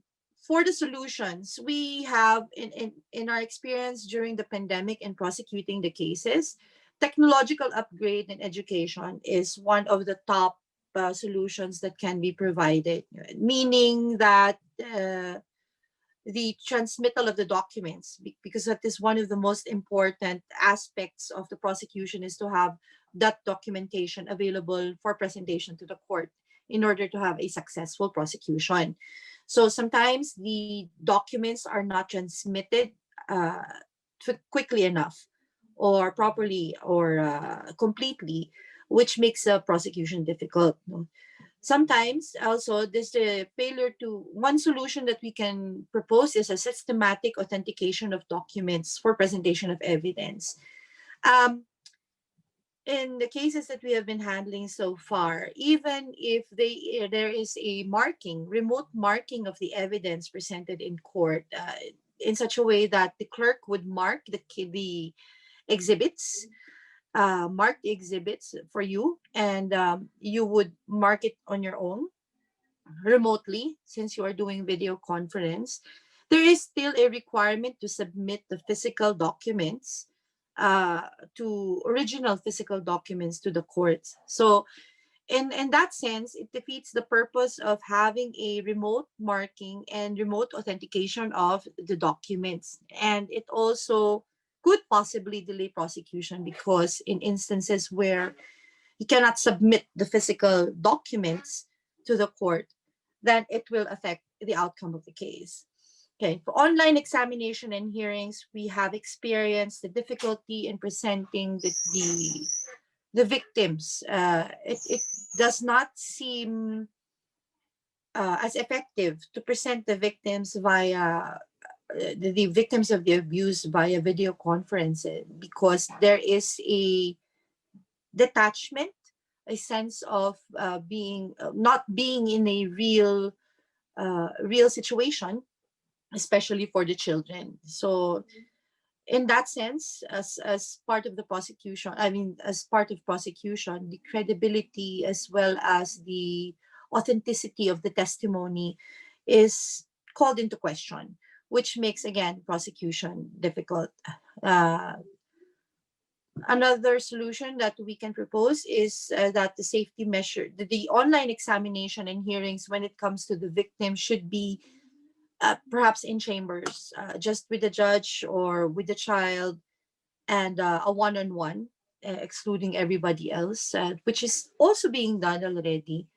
for the solutions, we have in our experience during the pandemic in prosecuting the cases, technological upgrade and education is one of the top solutions that can be provided, meaning that the transmittal of the documents, because that is one of the most important aspects of the prosecution, is to have that documentation available for presentation to the court in order to have a successful prosecution. So sometimes the documents are not transmitted quickly enough or properly or completely, which makes the prosecution difficult. Sometimes also this failure to, one solution that we can propose is a systematic authentication of documents for presentation of evidence. In the cases that we have been handling so far, even if there is a remote marking of the evidence presented in court, in such a way that the clerk would mark the exhibits, mark the exhibits for you, and you would mark it on your own remotely, since you are doing video conference. There is still a requirement to submit the physical documents, to original physical documents to the courts. So in that sense, it defeats the purpose of having a remote marking and remote authentication of the documents. And it also could possibly delay prosecution, because in instances where you cannot submit the physical documents to the court, then it will affect the outcome of the case. Okay, for online examination and hearings, we have experienced the difficulty in presenting the victims. It does not seem as effective to present the victims via the victims of the abuse via video conferences, because there is a detachment, a sense of not being in a real situation, especially for the children. So in that sense, as part of the prosecution, as part of prosecution, the credibility as well as the authenticity of the testimony is called into question, which makes, again, prosecution difficult. Another solution that we can propose is that the safety measure, the online examination and hearings when it comes to the victim should be perhaps in chambers, just with the judge or with the child, and a one-on-one, excluding everybody else, which is also being done already,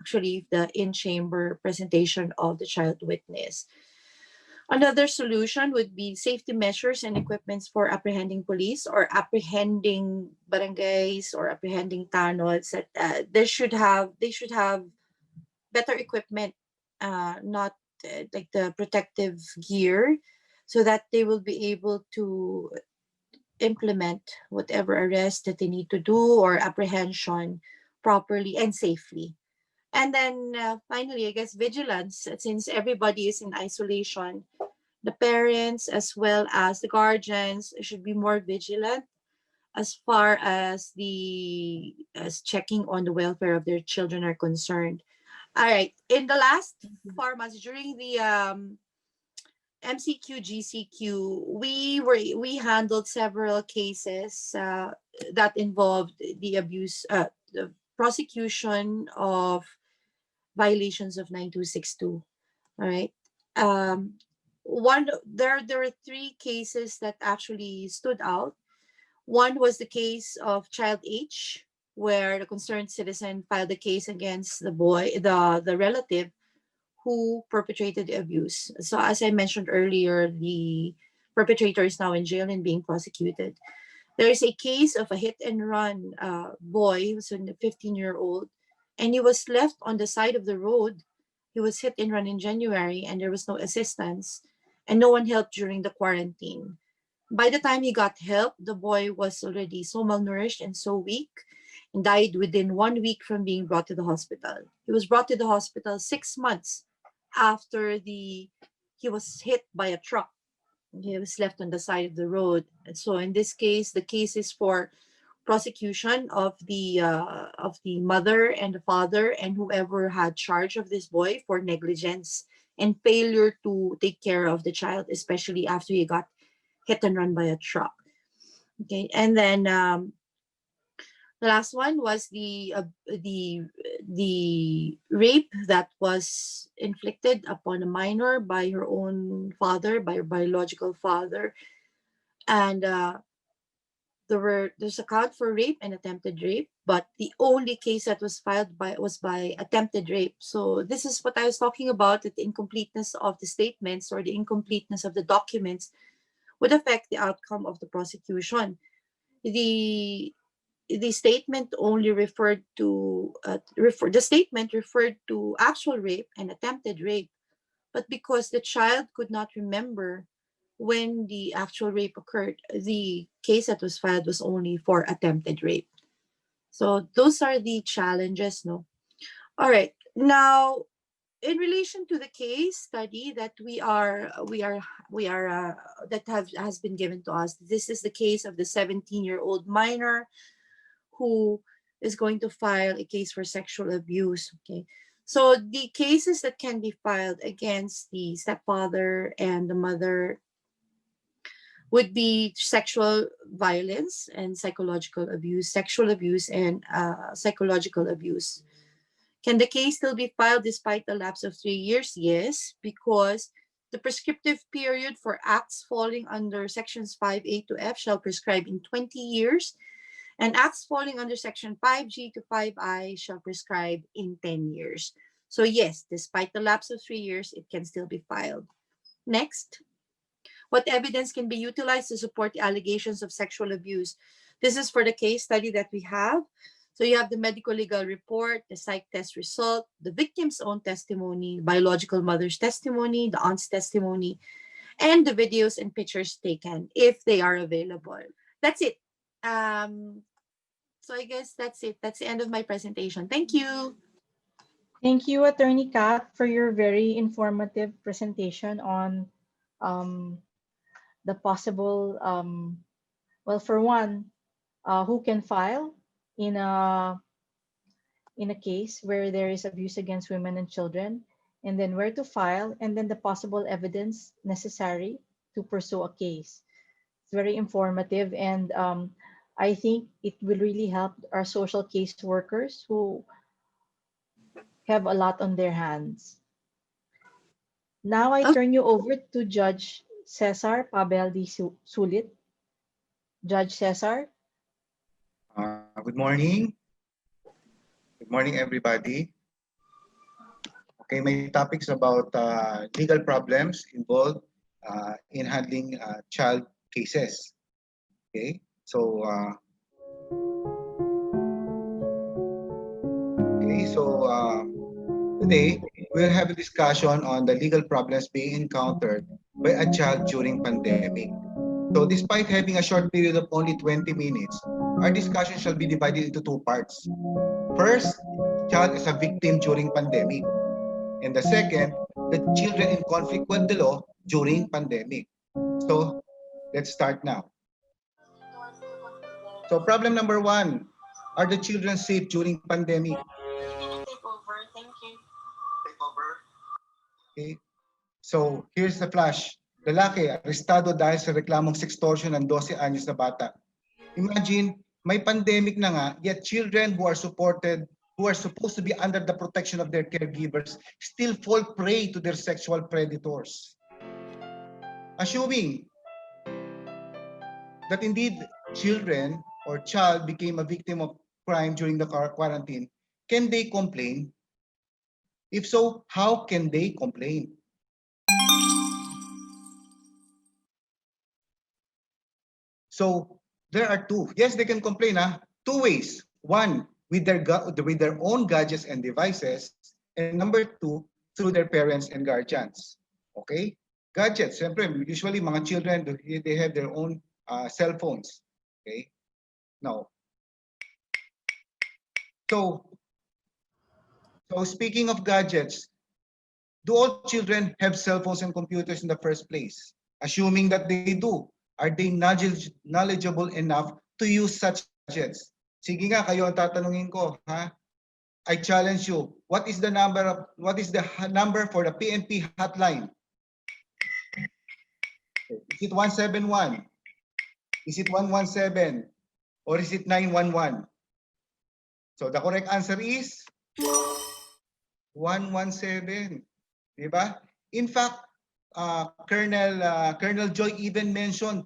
actually, the in-chamber presentation of the child witness. Another solution would be safety measures and equipments for apprehending police or apprehending barangays or apprehending tanods. That they should have better equipment, not like the protective gear, so that they will be able to implement whatever arrest that they need to do or apprehension properly and safely. And then finally, I guess vigilance, since everybody is in isolation, the parents as well as the guardians should be more vigilant as far as the as checking on the welfare of their children are concerned. All right. In the last 4 months during the MCQ GCQ, we handled several cases that involved the abuse, the prosecution of violations of 9262. All right. There were three cases that actually stood out. One was the case of child H, where the concerned citizen filed a case against the relative who perpetrated the abuse. So as I mentioned earlier, the perpetrator is now in jail and being prosecuted. There is a case of a hit and run boy who was a 15-year-old, and he was left on the side of the road. He was hit and run in January, and there was no assistance, and no one helped during the quarantine. By the time he got help, the boy was already so malnourished and so weak and died within 1 week from being brought to the hospital. He was brought to the hospital 6 months after he was hit by a truck. He was left on the side of the road. And so in this case, the case is for prosecution of the mother and the father and whoever had charge of this boy for negligence and failure to take care of the child, especially after he got hit and run by a truck. Okay, and then the last one was the rape that was inflicted upon a minor by her own father, by her biological father, and there's a count for rape and attempted rape, but the only case that was filed was by attempted rape. So this is what I was talking about, that the incompleteness of the statements or the incompleteness of the documents would affect the outcome of the prosecution. The statement only referred to the statement referred to actual rape and attempted rape, but because the child could not remember when the actual rape occurred, the case that was filed was only for attempted rape. So those are the challenges, no? All right. Now, in relation to the case study that has been given to us, this is the case of the 17-year-old minor who is going to file a case for sexual abuse. Okay, so the cases that can be filed against the stepfather and the mother would be sexual violence and psychological abuse, sexual abuse and psychological abuse. Can the case still be filed despite the lapse of 3 years? Yes, because the prescriptive period for acts falling under sections 5A to F shall prescribe in 20 years, and acts falling under section 5G to 5I shall prescribe in 10 years. So yes, despite the lapse of 3 years, it can still be filed. Next. What evidence can be utilized to support the allegations of sexual abuse? This is for the case study that we have. So you have the medical legal report, the psych test result, the victim's own testimony, biological mother's testimony, the aunt's testimony, and the videos and pictures taken if they are available. That's it. So I guess that's it. That's the end of my presentation. Thank you. Thank you, Attorney Kat, for your very informative presentation on the possible, well, for one, who can file in a case where there is abuse against women and children, and then where to file, and then the possible evidence necessary to pursue a case. It's very informative, and I think it will really help our social case workers who have a lot on their hands. Now I turn you over to Judge Cesar Pabel D. Sulit. Judge Cesar. Good morning. Good morning, everybody. Okay, my topic is about legal problems involved in handling child cases. Okay, so today we'll have a discussion on the legal problems being encountered by a child during pandemic. So despite having a short period of only 20 minutes, our discussion shall be divided into two parts. First, child as a victim during pandemic. And the second, the children in conflict with the law during pandemic. So let's start now. So problem number one, are the children safe during pandemic? Okay. So here's the flash. Lalaki, arestado dahil sa reklamong sextortion ng 12 anyos na bata. Imagine, may pandemic na nga, yet children who are supported, who are supposed to be under the protection of their caregivers, still fall prey to their sexual predators. Assuming that indeed children or child became a victim of crime during the quarantine, can they complain? If so, how can they complain? So there are two. Yes, they can complain. Two ways. One, with their own gadgets and devices, and number two, through their parents and guardians. Okay? Gadgets. Usually mga children, they have their own cell phones. Okay? Now, so speaking of gadgets, do all children have cell phones and computers in the first place? Assuming that they do, are they knowledgeable enough to use such gadgets? Sige nga, kayo ang tatanungin ko, ha? I challenge you. What is the number for the PNP hotline? Is it 171? Is it 117? Or is it 911? So the correct answer is 117. Diba? In fact, Colonel Joy even mentioned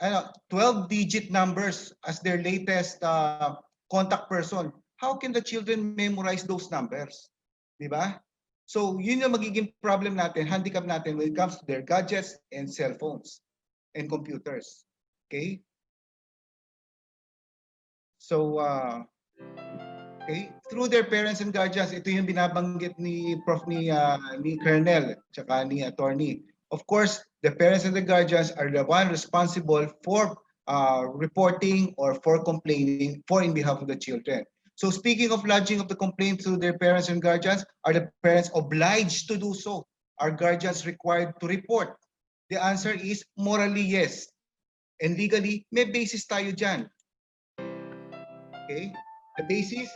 12-digit numbers as their latest contact person. How can the children memorize those numbers? Diba? So yun yung magiging problem natin, handicap natin when it comes to their gadgets and cell phones and computers. Okay? So, okay, through their parents and guardians, ito yung binabanggit ni Colonel tsaka ni Attorney. Of course, the parents and the guardians are the one responsible for reporting or for complaining in behalf of the children. So speaking of lodging of the complaint to their parents and guardians, are the parents obliged to do so? Are guardians required to report? The answer is morally yes. And legally, may basis tayo dyan. Okay? The basis?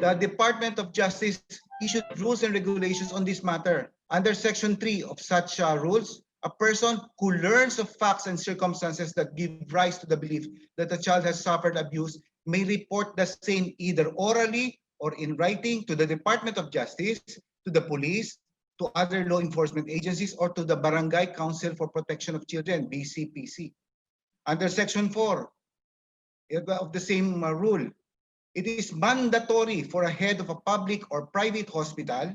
The Department of Justice issued rules and regulations on this matter. Under Section 3 of such rules, a person who learns of facts and circumstances that give rise to the belief that a child has suffered abuse may report the same either orally or in writing to the Department of Justice, to the police, to other law enforcement agencies, or to the Barangay Council for Protection of Children, BCPC. Under Section 4 of the same rule, it is mandatory for a head of a public or private hospital,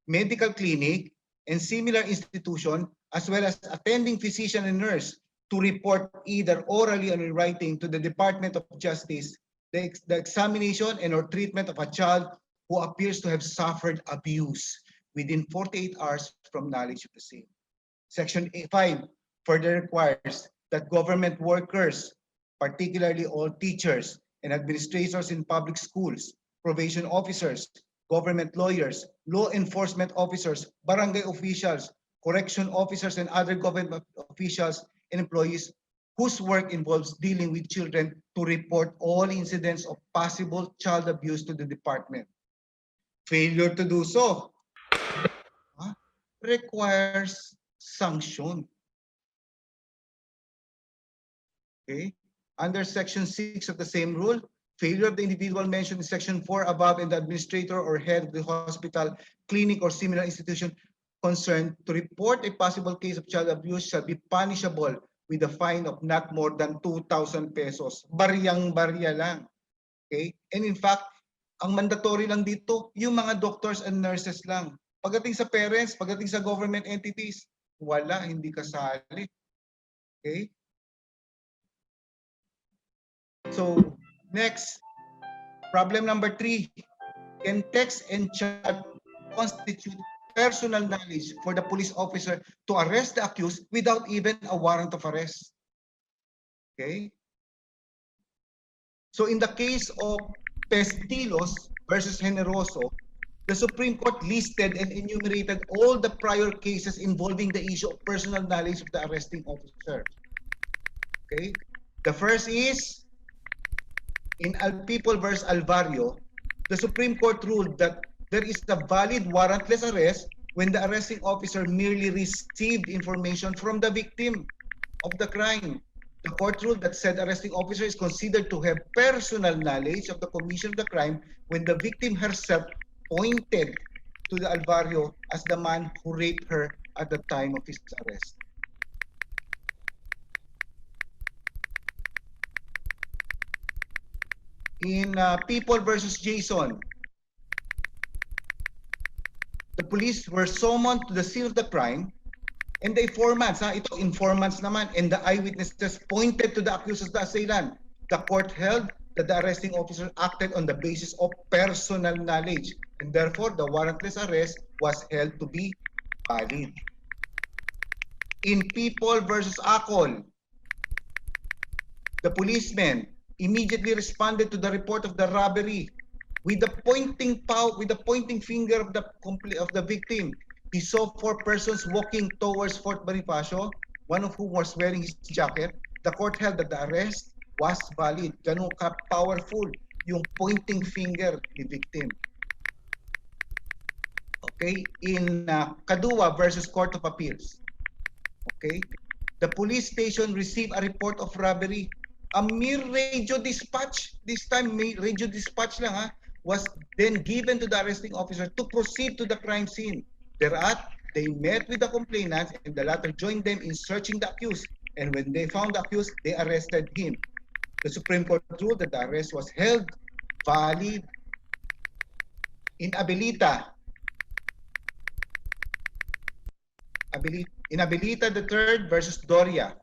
medical clinic, and similar institution, as well as attending physician and nurse, to report either orally or in writing to the Department of Justice the examination and or treatment of a child who appears to have suffered abuse within 48 hours from knowledge of the same. Section 5 further requires that government workers, particularly all teachers and administrators in public schools, probation officers, government lawyers, law enforcement officers, barangay officials, correction officers, and other government officials and employees whose work involves dealing with children to report all incidents of possible child abuse to the department. Failure to do so requires sanction. Okay? Under Section 6 of the same rule, failure of the individual mentioned in Section 4 above and the administrator or head of the hospital, clinic, or similar institution concerned to report a possible case of child abuse shall be punishable with a fine of not more than 2,000 pesos. Baryang-barya lang. Okay? And in fact, ang mandatory lang dito, yung mga doctors and nurses lang. Pagdating sa parents, pagdating sa government entities, wala, hindi kasali. Okay? So, next, problem number 3. Can text and chat constitute personal knowledge for the police officer to arrest the accused without even a warrant of arrest? Okay? So in the case of Pestilos versus Generoso, the Supreme Court listed and enumerated all the prior cases involving the issue of personal knowledge of the arresting officer. Okay? The first is in People versus Alvario, the Supreme Court ruled that there is a valid warrantless arrest when the arresting officer merely received information from the victim of the crime. The court ruled that said arresting officer is considered to have personal knowledge of the commission of the crime when the victim herself pointed to the Alvario as the man who raped her at the time of his arrest. In People versus Jason, the police were summoned to the scene of the crime, and the informants, ito informants naman, and the eyewitnesses pointed to the accused as the assailant. The court held that the arresting officer acted on the basis of personal knowledge, and therefore the warrantless arrest was held to be valid. In People versus Acol, the policemen immediately responded to the report of the robbery with the pointing finger of the victim. He saw 4 persons walking towards Fort Bonifacio, one of whom was wearing his jacket. The court held that the arrest was valid. Ganun ka powerful yung pointing finger ni victim. Okay, in Kadua versus Court of Appeals. Okay, the police station received a report of robbery. A mere radio dispatch, this time radio dispatch lang was then given to the arresting officer to proceed to the crime scene. Thereat, they met with the complainants and the latter joined them in searching the accused. And when they found the accused, they arrested him. The Supreme Court ruled that the arrest was held valid. In Abilita III versus Doria,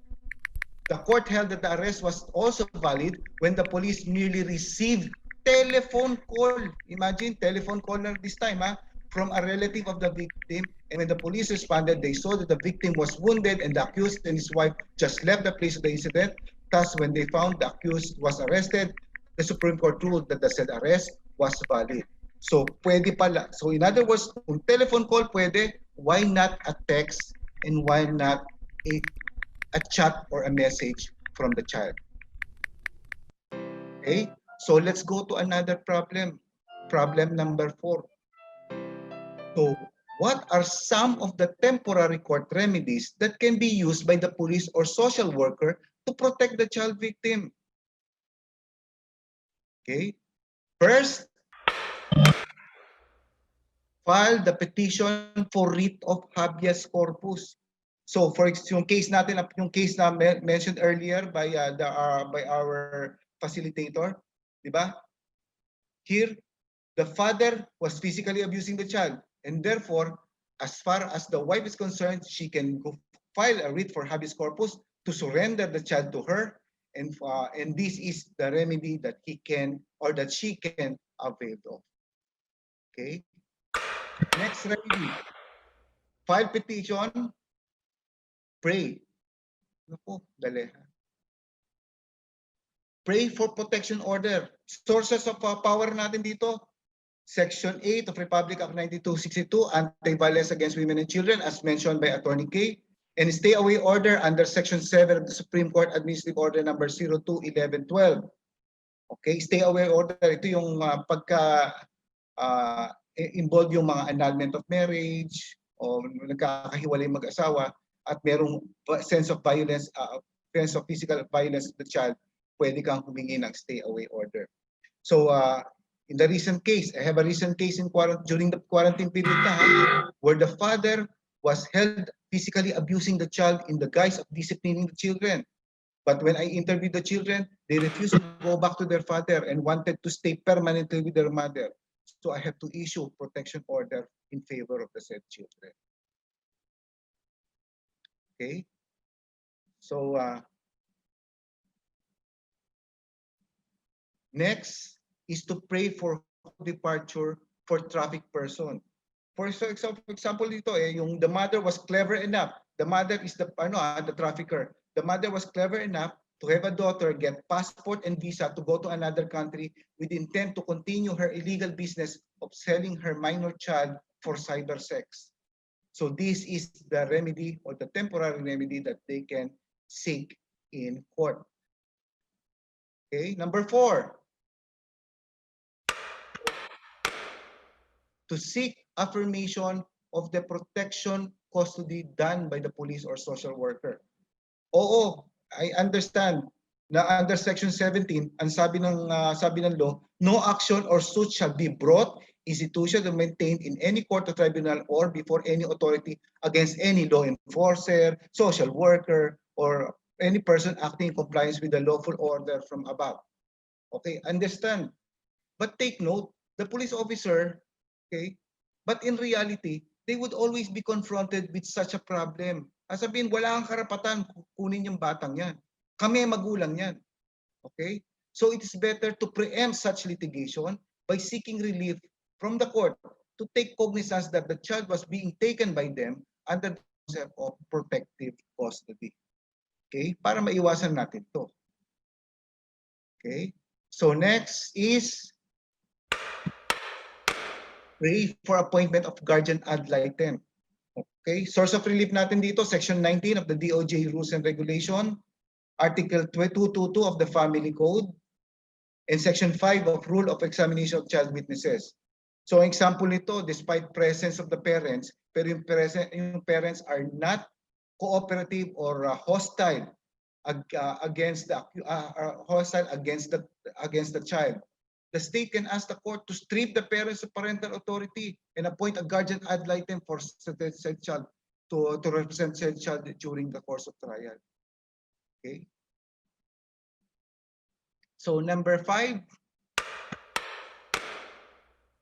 the court held that the arrest was also valid when the police merely received telephone call. Imagine, telephone call na this time, from a relative of the victim. And when the police responded, they saw that the victim was wounded and the accused and his wife just left the place of the incident. Thus, when they found the accused was arrested, the Supreme Court ruled that the said arrest was valid. So, pwede pala. So, in other words, kung telephone call pwede, why not a text and why not a chat or a message from the child? Okay, so let's go to another problem. Problem number 4. So, what are some of the temporary court remedies that can be used by the police or social worker to protect the child victim? Okay, first, file the petition for writ of habeas corpus. So, for yung case natin, yung case na mentioned earlier by our facilitator, di ba? Here, the father was physically abusing the child, and therefore, as far as the wife is concerned, she can go file a writ for habeas corpus to surrender the child to her, and this is the remedy that he can or that she can avail of. Okay. Next remedy, file petition, pray. Naku, dali. Pray for protection order. Sources of power natin dito, Section 8 of Republic Act 9262, Anti-Violence Against Women and Children, as mentioned by Attorney Kay, and stay away order under Section 7 of the Supreme Court Administrative Order number 02-1112. Okay, stay away order. Ito yung involve yung mga annulment of marriage o nagkakahiwalay mag-asawa at merong sense of violence, sense of physical violence of the child, pwede kang humingi ng stay away order. So in the recent case, I have a recent case during the quarantine period where the father was held physically abusing the child in the guise of disciplining the children. But when I interviewed the children, they refused to go back to their father and wanted to stay permanently with their mother. So I have to issue protection order in favor of the said children. Okay. So next is to pray for departure for traffic person. For example dito yung the mother was clever enough. The mother is the the trafficker. The mother was clever enough to have a daughter get passport and visa to go to another country with intent to continue her illegal business of selling her minor child for cyber sex. So this is the remedy or the temporary remedy that they can seek in court. Okay, number 4. To seek affirmation of the protection custody done by the police or social worker. Oo, I understand na under section 17, ang sabi ng law, no action or suit shall be brought, instituted or maintained in any court or tribunal or before any authority against any law enforcer, social worker, or any person acting in compliance with the lawful order from above. Okay, understand. But take note, the police officer, okay, but in reality, they would always be confronted with such a problem. Sabihin, wala kang karapatan kunin yung batang yan. Kami magulang yan. Okay? So it is better to preempt such litigation by seeking relief from the court to take cognizance that the child was being taken by them under the concept of protective custody. Okay? Para maiwasan natin to. Okay? So next is pray for appointment of guardian ad litem. Okay, source of relief natin dito, section 19 of the DOJ Rules and Regulation, article 222 of the Family Code, and section 5 of Rule of Examination of Child Witnesses. So example nito, despite presence of the parents, pero yung parents are not cooperative or hostile against the child. The state can ask the court to strip the parents of parental authority and appoint a guardian ad litem for said child to represent said child during the course of trial. Okay. So number 5,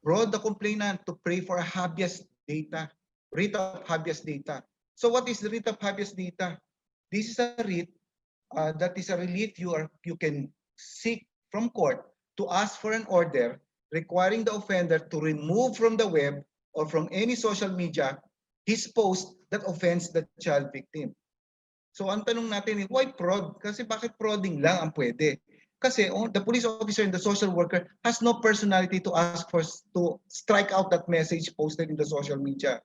brought the complainant to pray for a habeas data, writ of habeas data. So what is the writ of habeas data? This is a writ that is a relief you can seek from court to ask for an order requiring the offender to remove from the web or from any social media his post that offends the child victim. So ang tanong natin is, why prod? Kasi bakit prodding lang ang pwede? Kasi the police officer and the social worker has no personality to ask for to strike out that message posted in the social media.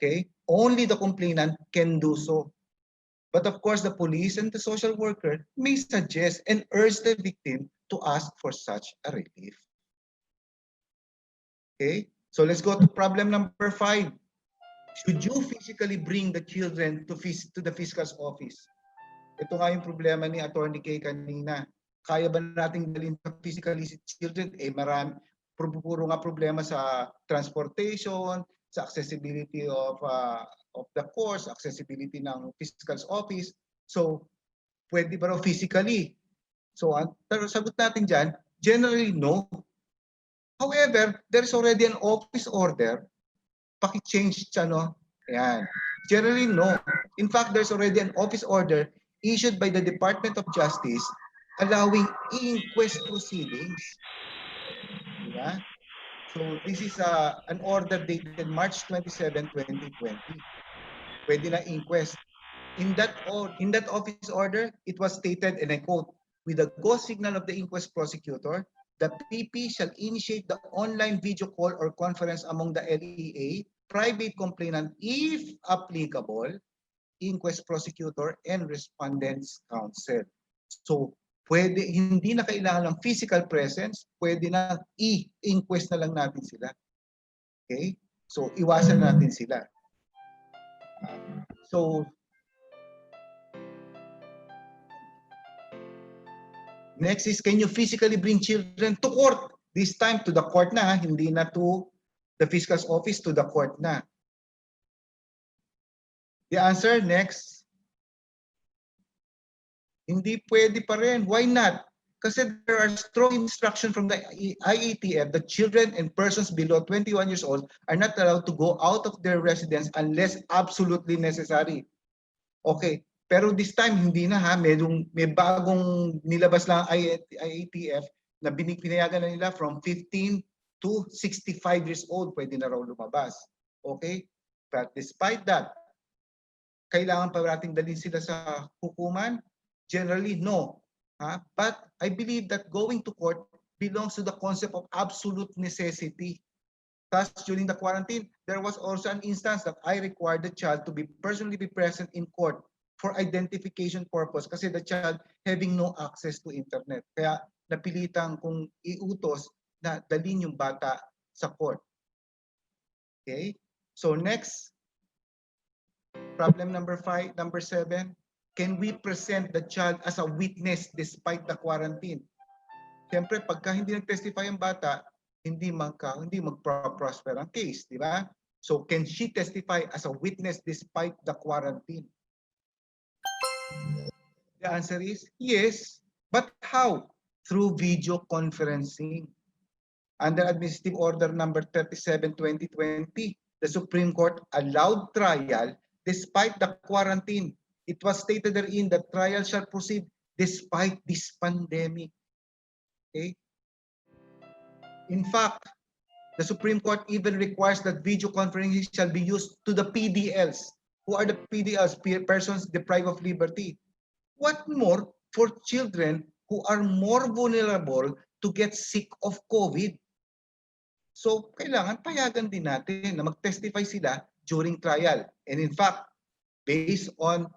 Okay? Only the complainant can do so. But of course, the police and the social worker may suggest and urge the victim to ask for such a relief. Okay, so let's go to problem number 5. Should you physically bring the children to the fiscal's office? Ito nga yung problema ni Attorney Kay kanina. Kaya ba nating dalhin physically si children? Puro nga problema sa transportation, sa accessibility of the course, accessibility ng fiscal's office. So, pwede ba raw physically? So, ang sagot natin dyan, generally no. However, there's already an office order. Paki-change siya, no? Ayan. Generally no. In fact, there's already an office order issued by the Department of Justice allowing inquest proceedings. Yeah? So, this is an order dated March 27, 2020. Pwede na inquest. In that office order, it was stated, and I quote, with the go signal of the inquest prosecutor, the PP shall initiate the online video call or conference among the LEA, private complainant, if applicable, inquest prosecutor, and respondents counsel. So, pwede, hindi na kailangan ng physical presence, pwede na i-inquest na lang natin sila. Okay? So, iwasan natin sila. So, next is, can you physically bring children to court? This time to the court na, hindi na to the fiscal's office, to the court na. The answer, next. Hindi pwede pa rin. Why not? Kasi there are strong instruction from the IATF that children and persons below 21 years old are not allowed to go out of their residence unless absolutely necessary. Okay, pero this time hindi na ha, may bagong nilabas lang IATF na pinayagan na nila from 15 to 65 years old pwede na raw lumabas. Okay? But despite that, kailangan pa nating dalhin sila sa hukuman? Generally, no. But I believe that going to court belongs to the concept of absolute necessity. Thus, during the quarantine, there was also an instance that I required the child to be personally present in court for identification purpose kasi the child having no access to internet. Kaya napilitan kong iutos na dalhin yung bata sa court. Okay? So next, problem number 7. Can we present the child as a witness despite the quarantine? Siyempre, pagka hindi nag-testify ang bata, hindi mag-prosper ang case, di ba? So, can she testify as a witness despite the quarantine? The answer is yes. But how? Through video conferencing. Under Administrative Order number 37/2020, the Supreme Court allowed trial despite the quarantine. It was stated therein that trial shall proceed despite this pandemic. Okay? In fact, the Supreme Court even requires that video conferencing shall be used to the PDLs. Who are the PDLs? Persons deprived of liberty. What more for children who are more vulnerable to get sick of COVID? So, kailangan payagan din natin na mag-testify sila during trial. And in fact, based on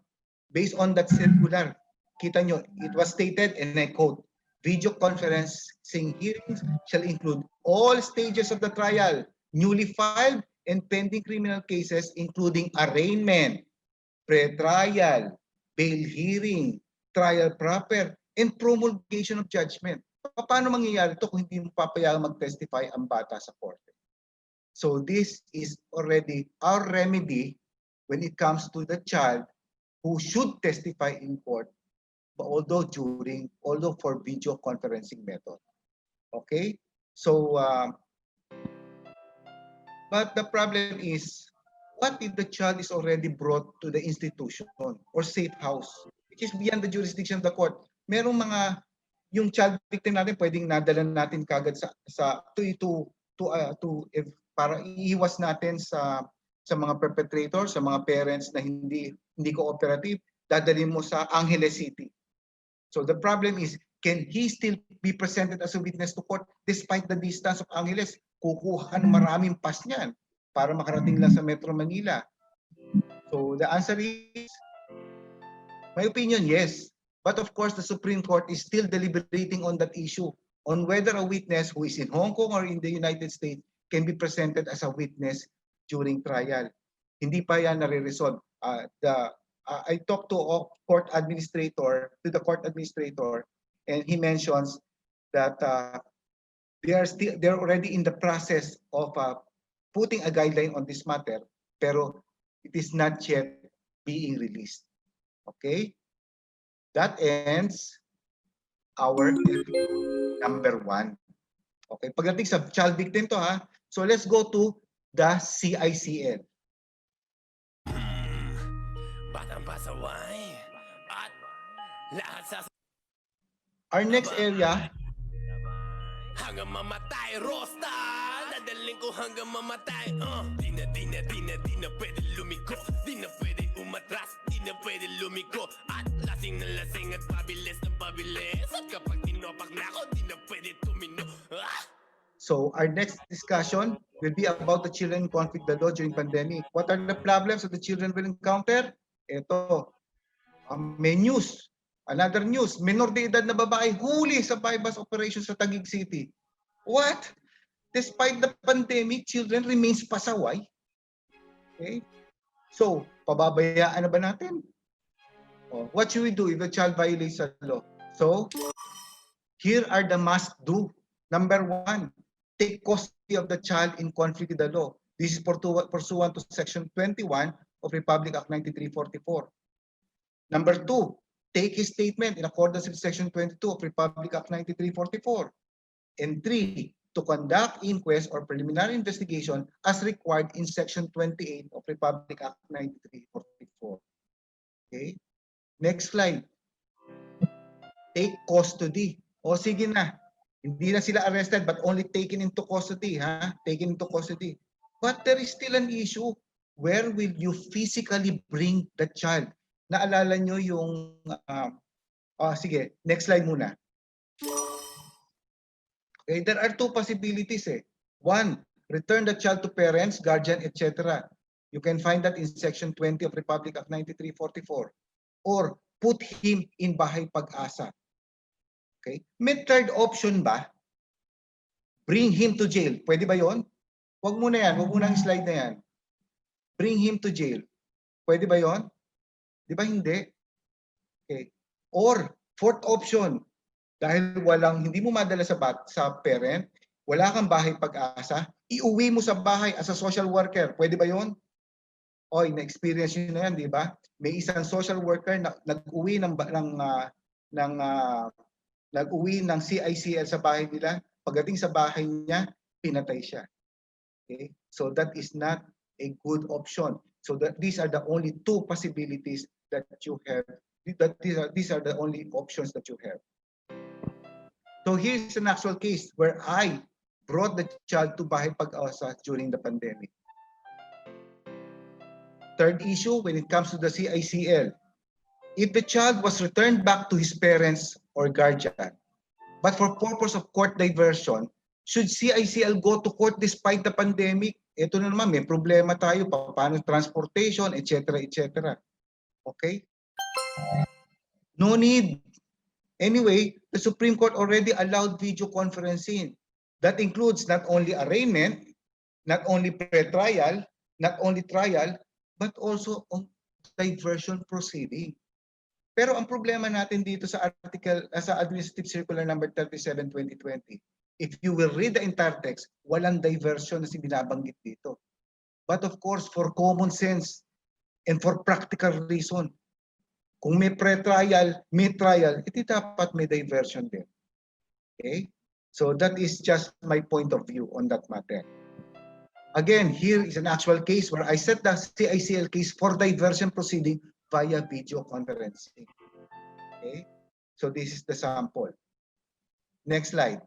that circular, kita nyo, it was stated, and I quote, video conferencing hearings shall include all stages of the trial, newly filed and pending criminal cases, including arraignment, pre-trial, bail hearing, trial proper, and promulgation of judgment. Paano mangyayari ito kung hindi mo papayagang mag-testify ang bata sa korte? So this is already our remedy when it comes to the child who should testify in court, but although for video conferencing method. Okay? So, but the problem is, what if the child is already brought to the institution or safe house, which is beyond the jurisdiction of the court? Merong mga, yung child victim natin, pwedeng nadala natin kagad para iiwas natin sa mga perpetrators, sa mga parents na hindi cooperative, dadalhin mo sa Angeles City. So the problem is, can he still be presented as a witness to court despite the distance of Angeles? Kukuha ng maraming pass niyan para makarating lang sa Metro Manila. So the answer is, my opinion, yes. But of course, the Supreme Court is still deliberating on that issue, on whether a witness who is in Hong Kong or in the United States can be presented as a witness during trial. Hindi pa yan nare-resolve. I talked to the court administrator, and he mentions that they're already in the process of putting a guideline on this matter, pero it is not yet being released. Okay? That ends our number 1. Okay, pagdating sa child victim to ha. So let's go to the CICL. Our next area, hanggang mamatay, Rosta. Dadaling ko hanggang mamatay. Di na pwede lumiko. Di na pwede umatras. Di na pwede lumiko. At lasing na lasing at pabilis na pabilis. At kapag tinopak na ako, di na pwede tumino. So our next discussion will be about the children in conflict the law during pandemic. What are the problems that the children will encounter? Ito, may news. Another news, minor de edad na babae huli sa bypass operation sa Taguig City. What? Despite the pandemic, children remains pasaway. Okay? So, pababayaan na ba natin? What should we do if a child violates the law? So, here are the must-do. Number 1, take custody of the child in conflict with the law. This is pursuant to Section 21 of Republic Act 9344. Number 2, take his statement in accordance with Section 22 of Republic Act 9344. And 3, to conduct inquest or preliminary investigation as required in Section 28 of Republic Act 9344. Okay? Next slide. Take custody. O sige na, hindi na sila arrested but only taken into custody. Taken into custody. But there is still an issue. Where will you physically bring the child? Naalala nyo yung, sige, next slide muna. Okay, there are two possibilities. One, return the child to parents, guardian, etc. You can find that in Section 20 of Republic Act 9344. Or put him in Bahay Pag-asa. Okay? May third option ba? Bring him to jail. Pwede ba yon? Wag muna yan. Wag muna ang slide na yan. Bring him to jail. Pwede ba yon? Di ba hindi? Okay. Or fourth option, dahil hindi mo madala sa parent, wala kang Bahay Pag-asa, iuwi mo sa bahay as a social worker. Pwede ba yon? Oy, na-experience nyo na yan, di ba? May isang social worker na nag-uwi nag-uwi ng CICL sa bahay nila. Pagdating sa bahay niya, pinatay siya. Okay? So that is not a good option. So these are the only two possibilities that you have. These are the only options that you have. So here's an actual case where I brought the child to Bahay Pag-asa during the pandemic. Third issue, when it comes to the CICL, if the child was returned back to his parents or guardian, but for purpose of court diversion, should CICL go to court despite the pandemic? Ito na naman, may problema tayo, paano transportation, etc., etc. Okay? No need. Anyway, the Supreme Court already allowed video conferencing. That includes not only arraignment, not only pre-trial, not only trial, but also on diversion proceeding. Pero ang problema natin dito sa Administrative Circular number 37/2020, if you will read the entire text, walang diversion na binabanggit dito. But of course, for common sense and for practical reason, kung may pre-trial, may trial, ito dapat may diversion din. Okay? So that is just my point of view on that matter. Again, here is an actual case where I set the CICL case for diversion proceeding via video conferencing. Okay? So this is the sample. Next slide.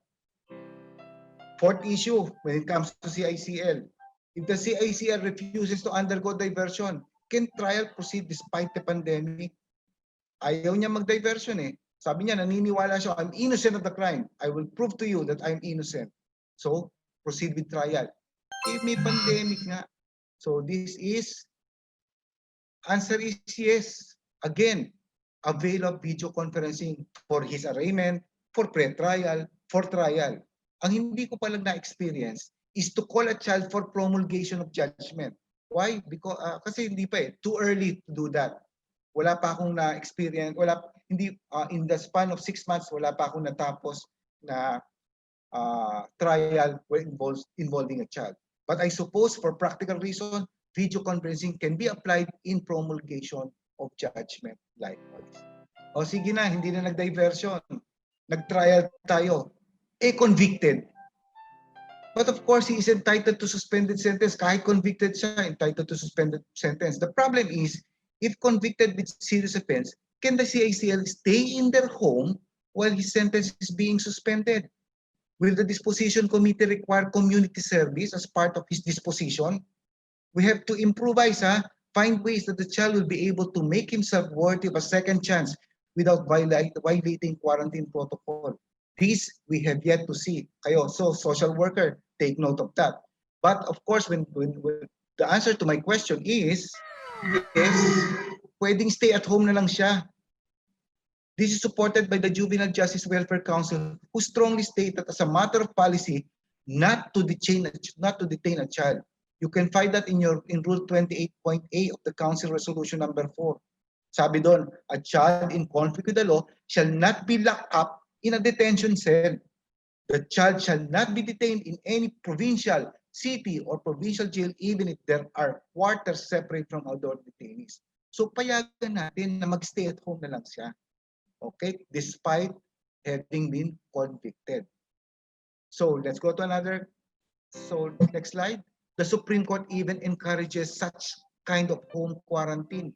Fourth issue when it comes to CICL. If the CICL refuses to undergo diversion, can trial proceed despite the pandemic? Ayaw niya mag-diversion eh. Sabi niya, naniniwala siya, I'm innocent of the crime. I will prove to you that I'm innocent. So, proceed with trial. Eh, may pandemic nga. So, this is, answer is yes. Again, avail of video conferencing for his arraignment, for pre-trial, for trial. Ang hindi ko palang na-experience is to call a child for promulgation of judgment. Why? Because, kasi hindi pa eh. Too early to do that. Wala pa akong na-experience, in the span of 6 months, wala pa akong natapos na trial involving a child. But I suppose for practical reason, video conferencing can be applied in promulgation of judgment likewise. O sige na, hindi na nag-diversion. Nag-trial tayo. Convicted. But of course, he is entitled to suspended sentence. Kahit convicted siya, entitled to suspended sentence. The problem is, if convicted with serious offense, can the CICL stay in their home while his sentence is being suspended? Will the disposition committee require community service as part of his disposition? We have to improvise, find ways that the child will be able to make himself worthy of a second chance without violating quarantine protocol. This we have yet to see. Kayo, so social worker, take note of that. But of course, when the answer to my question is, yes, pwedeng stay at home na lang siya. This is supported by the Juvenile Justice Welfare Council, who strongly state that as a matter of policy, not to detain a child. You can find that in Rule 28.A of the Council Resolution number 4. Sabi doon, a child in conflict with the law shall not be locked up in a detention cell. The child shall not be detained in any provincial, city, or provincial jail even if there are quarters separate from outdoor detainees. So payagan natin na mag-stay at home na lang siya. Okay, despite having been convicted. So let's go to another. So next slide. The Supreme Court even encourages such kind of home quarantine.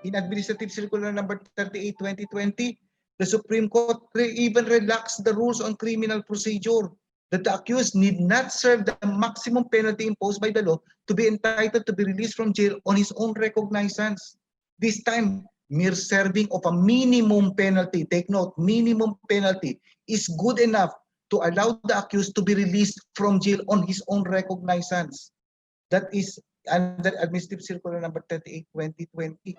In Administrative Circular number 38, 2020, the Supreme Court even relaxed the rules on criminal procedure that the accused need not serve the maximum penalty imposed by the law to be entitled to be released from jail on his own recognizance. This time, mere serving of a minimum penalty, take note, minimum penalty, is good enough to allow the accused to be released from jail on his own recognizance. That is under Administrative Circular number 38, 2020.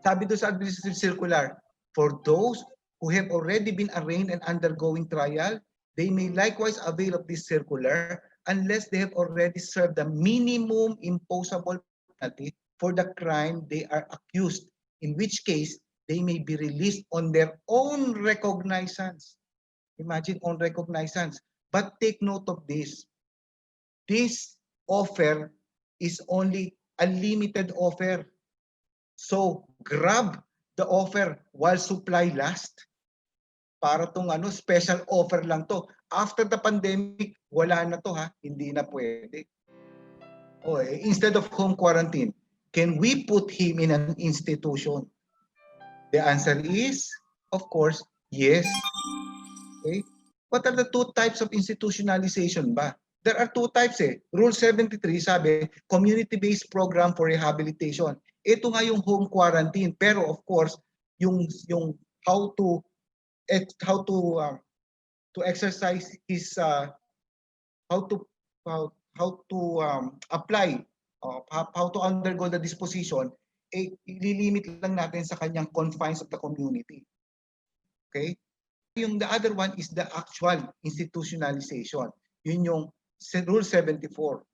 Sabi doon sa Administrative Circular, for those who have already been arraigned and undergoing trial, they may likewise avail of this circular unless they have already served the minimum imposable penalty for the crime they are accused, in which case they may be released on their own recognizance. Imagine on recognizance. But take note of this. This offer is only a limited offer. So grab the offer while supply lasts. Para tong special offer lang to. After the pandemic, wala na to ha. Hindi na pwede. Instead of home quarantine, can we put him in an institution? The answer is, of course, yes. Okay. What are the two types of institutionalization ba? There are two types eh. Rule 73 sabi, community-based program for rehabilitation. Ito nga yung home quarantine, pero of course, yung how to exercise his how to apply how to undergo the disposition, ililimit lang natin sa kanyang confines of the community. Okay? The other one is the actual institutionalization. Yun yung Rule 74.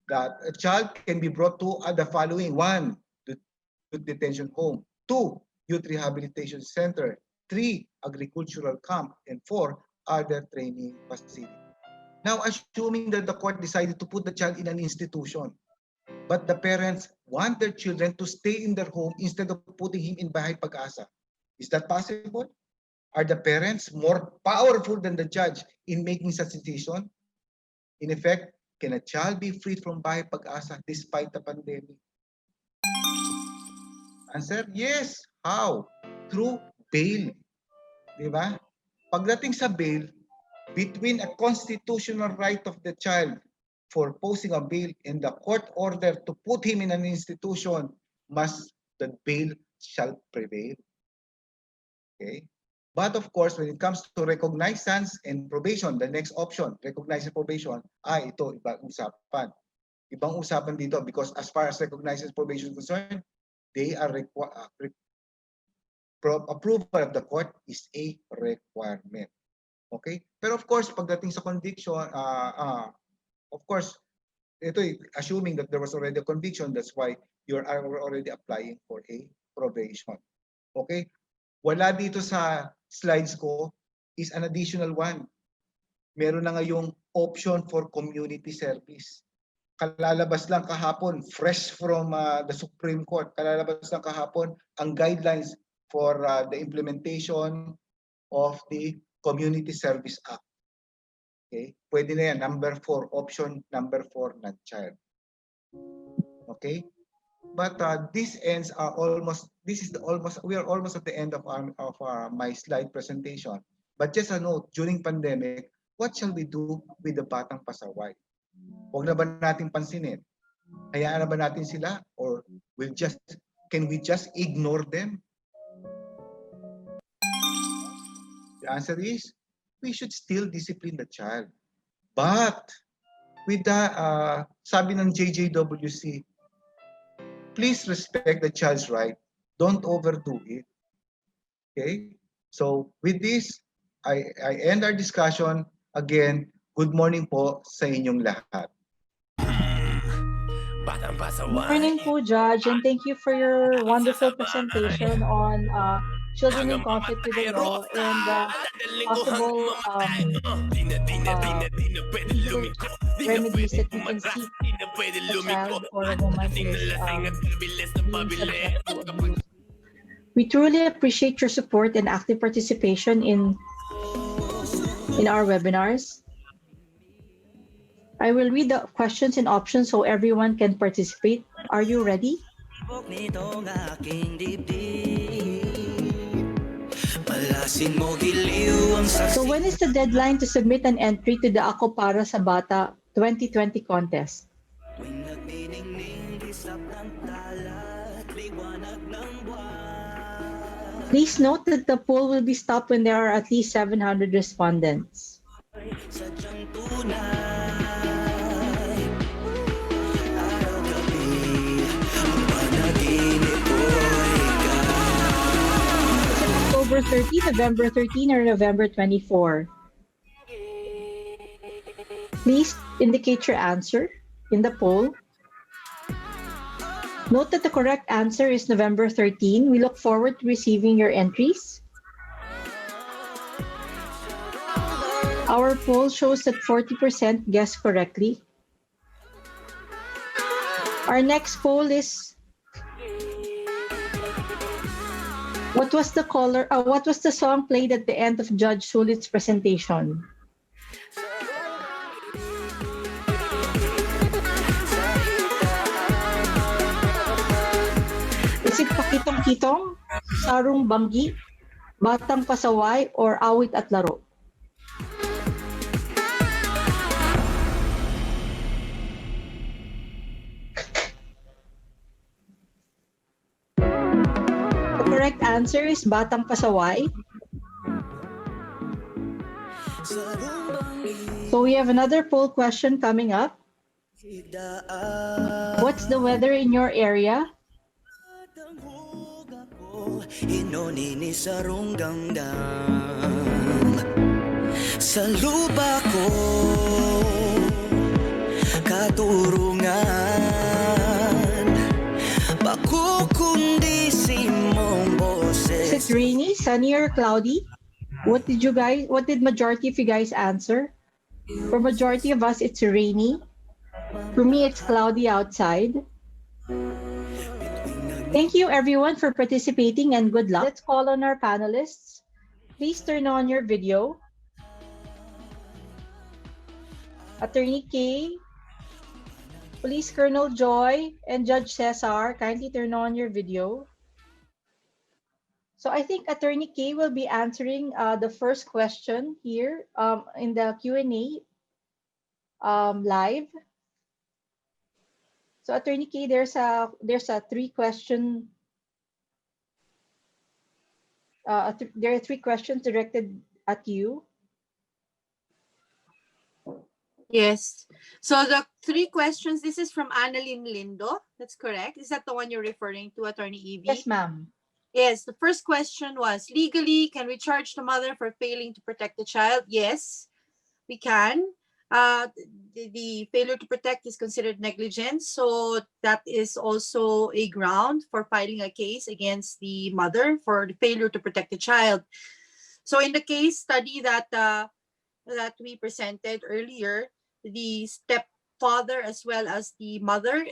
That a child can be brought to the following: 1, youth detention home; 2, youth rehabilitation center; 3, agricultural camp; and 4, other training facility. Now, assuming that the court decided to put the child in an institution, but the parents want their children to stay in their home instead of putting him in Bahay Pag-asa, is that possible? Are the parents more powerful than the judge in making such decision? In effect, can a child be freed from Bahay Pag-asa despite the pandemic? Answer, yes. How? Through bail. Diba? Pagdating sa bail, between a constitutional right of the child for posing a bail and the court order to put him in an institution, the bail shall prevail. Okay? But of course, when it comes to recognizance and probation, the next option, recognize and probation, ito, ibang usapan. Ibang usapan dito because as far as recognize and probation is concerned, they are approval of the court is a requirement. Okay? Pero of course, pagdating sa conviction, of course, ito assuming that there was already a conviction, that's why you're already applying for a probation. Okay? Wala dito sa slides ko is an additional one. Meron na ngayong option for community service. Kalalabas lang kahapon, fresh from the Supreme Court, kalalabas lang kahapon ang guidelines for the implementation of the Community Service Act. Okay? Pwede na yan, number 4, option number 4, non-child. Okay? But this ends almost. We are almost at the end of my slide presentation. But just a note, during pandemic, what shall we do with the batang pasaway? Huwag na ba natin pansinin? Hayaan na ba natin sila? Or can we just ignore them? The answer is, we should still discipline the child. But with the sabi ng JJWC, please respect the child's right. Don't overdo it. Okay? So with this, I end our discussion. Again, good morning po sa inyong lahat. Good morning po, Judge, and thank you for your wonderful presentation on children in conflict with the law and possible remedies that we can seek a child or a woman is being subject to abuse. We truly appreciate your support and active participation in our webinars. I will read the questions and options so everyone can participate. Are you ready? So when is the deadline to submit an entry to the Ako Para sa Bata 2020 contest? Please note that the poll will be stopped when there are at least 700 respondents. October 30, November 13, or November 24. Please indicate your answer in the poll. Note that the correct answer is November 13. We look forward to receiving your entries. Our poll shows that 40% guessed correctly. Our next poll is what was the song played at the end of Judge Sulit's presentation? Is it Pakitong-Kitong, Sarong Banggi, Batang Pasaway, or Awit at Laro? The correct answer is Batang Pasaway. So we have another poll question coming up. What's the weather in your area? Inonini sarong damdam sa lupa ko katurungan pakukundisin mong boses. Is it rainy, sunny, or cloudy? What did majority of you guys answer? For majority of us, it's rainy. For me, it's cloudy outside. Thank you everyone for participating and good luck. Let's call on our panelists. Please turn on your video. Attorney Kay, Police Colonel Joy, and Judge Cesar, kindly turn on your video. So I think Attorney Kay will be answering the first question here in the Q&A live. So Attorney Kay, there's a three question. There are three questions directed at you. Yes. So the three questions, this is from Annalyn Lindo. That's correct. Is that the one you're referring to, Attorney Evie? Yes, ma'am. Yes. The first question was, legally, can we charge the mother for failing to protect the child? Yes, we can. The failure to protect is considered negligence. So that is also a ground for filing a case against the mother for the failure to protect the child. So in the case study that we presented earlier, the stepfather as well as the mother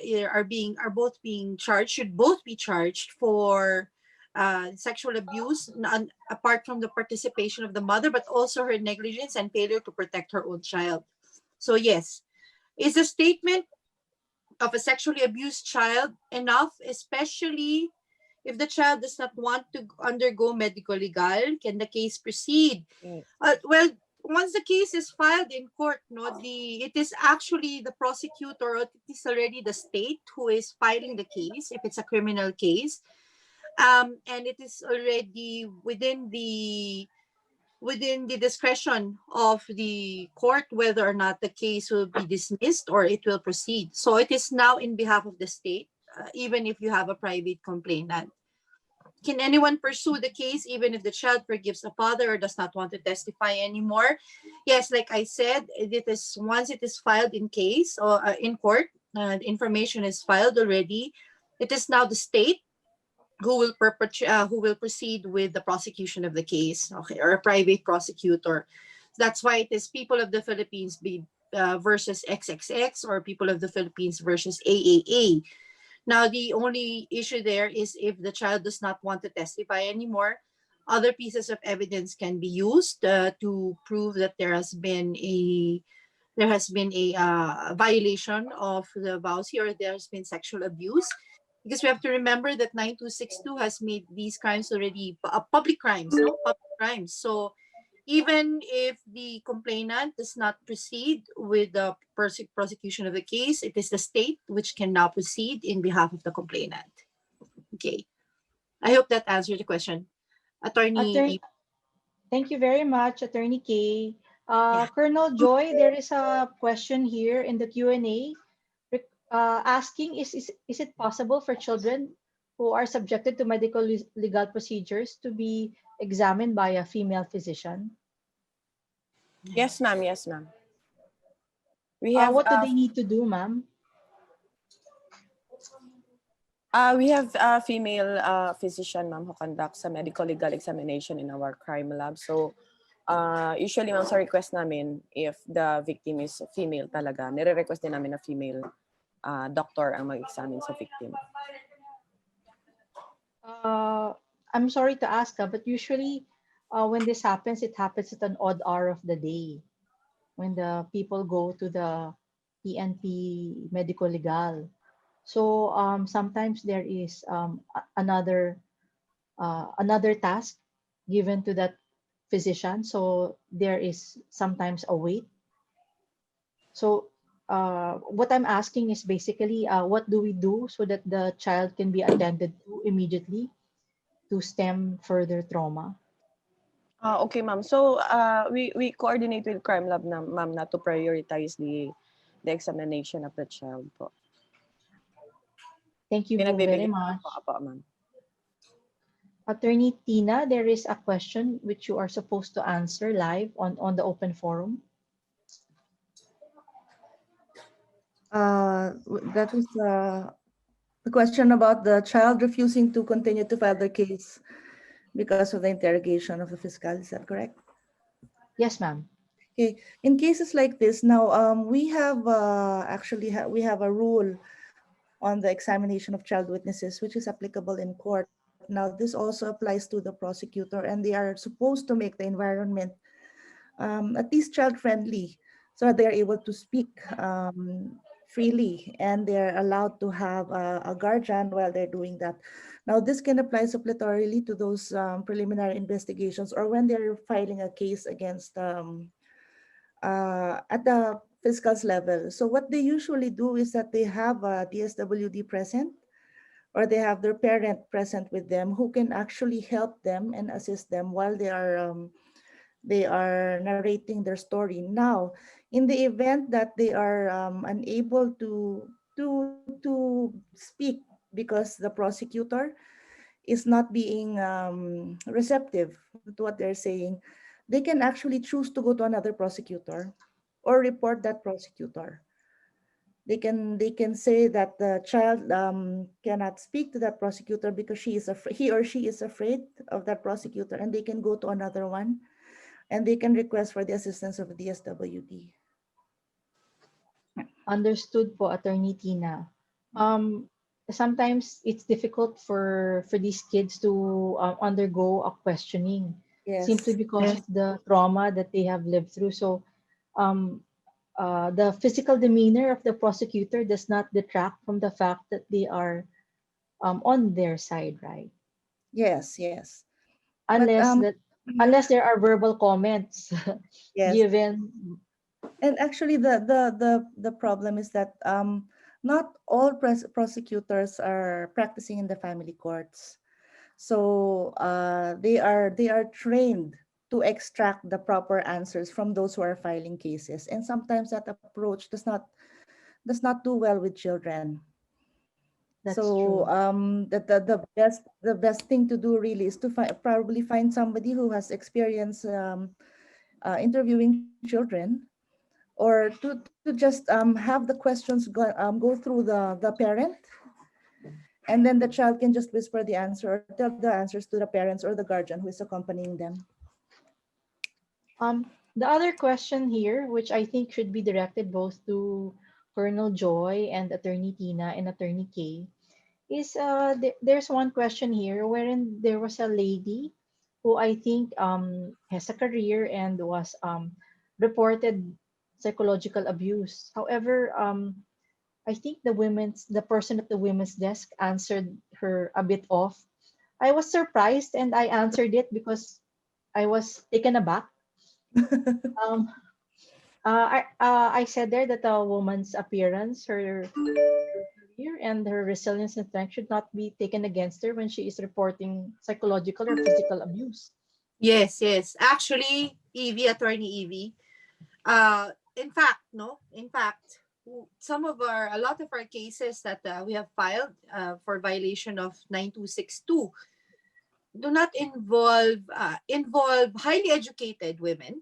should both be charged for sexual abuse, apart from the participation of the mother, but also her negligence and failure to protect her own child. So yes, is the statement of a sexually abused child enough, especially if the child does not want to undergo medical legal? Can the case proceed? Well, once the case is filed in court, it is actually the prosecutor, or it is already the state who is filing the case if it's a criminal case. And it is already within the discretion of the court whether or not the case will be dismissed or it will proceed. So it is now in behalf of the state, even if you have a private complainant. Can anyone pursue the case even if the child forgives the father or does not want to testify anymore? Yes, like I said, once it is filed in case or in court, information is filed already. It is now the state who will proceed with the prosecution of the case, okay, or a private prosecutor. That's why it is People of the Philippines versus XXX, or People of the Philippines versus AAA. Now, the only issue there is if the child does not want to testify anymore, other pieces of evidence can be used to prove that there has been a violation of the VAUSI, or there has been sexual abuse. Because we have to remember that 9262 has made these crimes already public crimes, no? Public crimes. So even if the complainant does not proceed with the prosecution of the case, it is the state which can now proceed in behalf of the complainant. Okay. I hope that answered the question. Attorney, Thank you very much, Attorney Kay. Yeah. Colonel Joy, there is a question here in the Q&A asking, is it possible for children who are subjected to medical legal procedures to be examined by a female physician? Yes, ma'am. Yes, ma'am. We have What do they need to do, ma'am? we have a female physician, ma'am, who conducts a medical legal examination in our crime lab. So usually, ma'am, sa request namin, if the victim is female talaga, nire-request din namin na female doctor ang mag-examine sa victim. I'm sorry to ask, but usually when this happens, it happens at an odd hour of the day when the people go to the PNP medical legal. So sometimes there is another task given to that physician. So there is sometimes a wait. So what I'm asking is basically, what do we do so that the child can be attended to immediately to stem further trauma? Okay, ma'am. So we coordinate with crime lab, na, ma'am, na to prioritize the examination of the child po. Thank you very much. Ma'am. Attorney Tina, there is a question which you are supposed to answer live on the open forum. That was the question about the child refusing to continue to file their case because of the interrogation of the fiscal. Is that correct? Yes, ma'am. Okay. In cases like this, now we have we have a rule on the examination of child witnesses, which is applicable in court. Now, this also applies to the prosecutor, and they are supposed to make the environment at least child-friendly, so that they are able to speak freely, and they're allowed to have a guardian while they're doing that. Now, this can apply suppletorily to those preliminary investigations, or when they're filing a case against at the fiscal's level. So what they usually do is that they have a DSWD present, or they have their parent present with them who can actually help them and assist them while they are narrating their story. Now, in the event that they are unable to speak because the prosecutor is not being receptive to what they're saying, they can actually choose to go to another prosecutor or report that prosecutor. They can say that the child cannot speak to that prosecutor because he or she is afraid of that prosecutor, and they can go to another one, and they can request for the assistance of the DSWD. Understood po, Attorney Tina. Sometimes it's difficult for these kids to undergo a questioning, simply because of the trauma that they have lived through. So the physical demeanor of the prosecutor does not detract from the fact that they are on their side, right? Yes, yes. Unless there are verbal comments given. And actually, the problem is that not all prosecutors are practicing in the family courts, so they are trained to extract the proper answers from those who are filing cases, and sometimes that approach does not do well with children. That's so true. The best thing to do really is to probably find somebody who has experience interviewing children, or to just have the questions go through the parent, and then the child can just whisper the answer or tell the answers to the parents or the guardian who is accompanying them. The other question here, which I think should be directed both to Colonel Joy and Attorney Tina and Attorney Kay. is there's one question here wherein there was a lady who I think has a career and was reported psychological abuse. However, I think the person at the women's desk answered her a bit off. I was surprised and I answered it because I was taken aback. Um, I said there that a woman's appearance, her career, and her resilience and strength should not be taken against her when she is reporting psychological or physical abuse. Yes, yes. Actually, Evie, attorney Evie, in fact, no, in fact, a lot of our cases that we have filed for violation of 9262 do not involve highly educated women,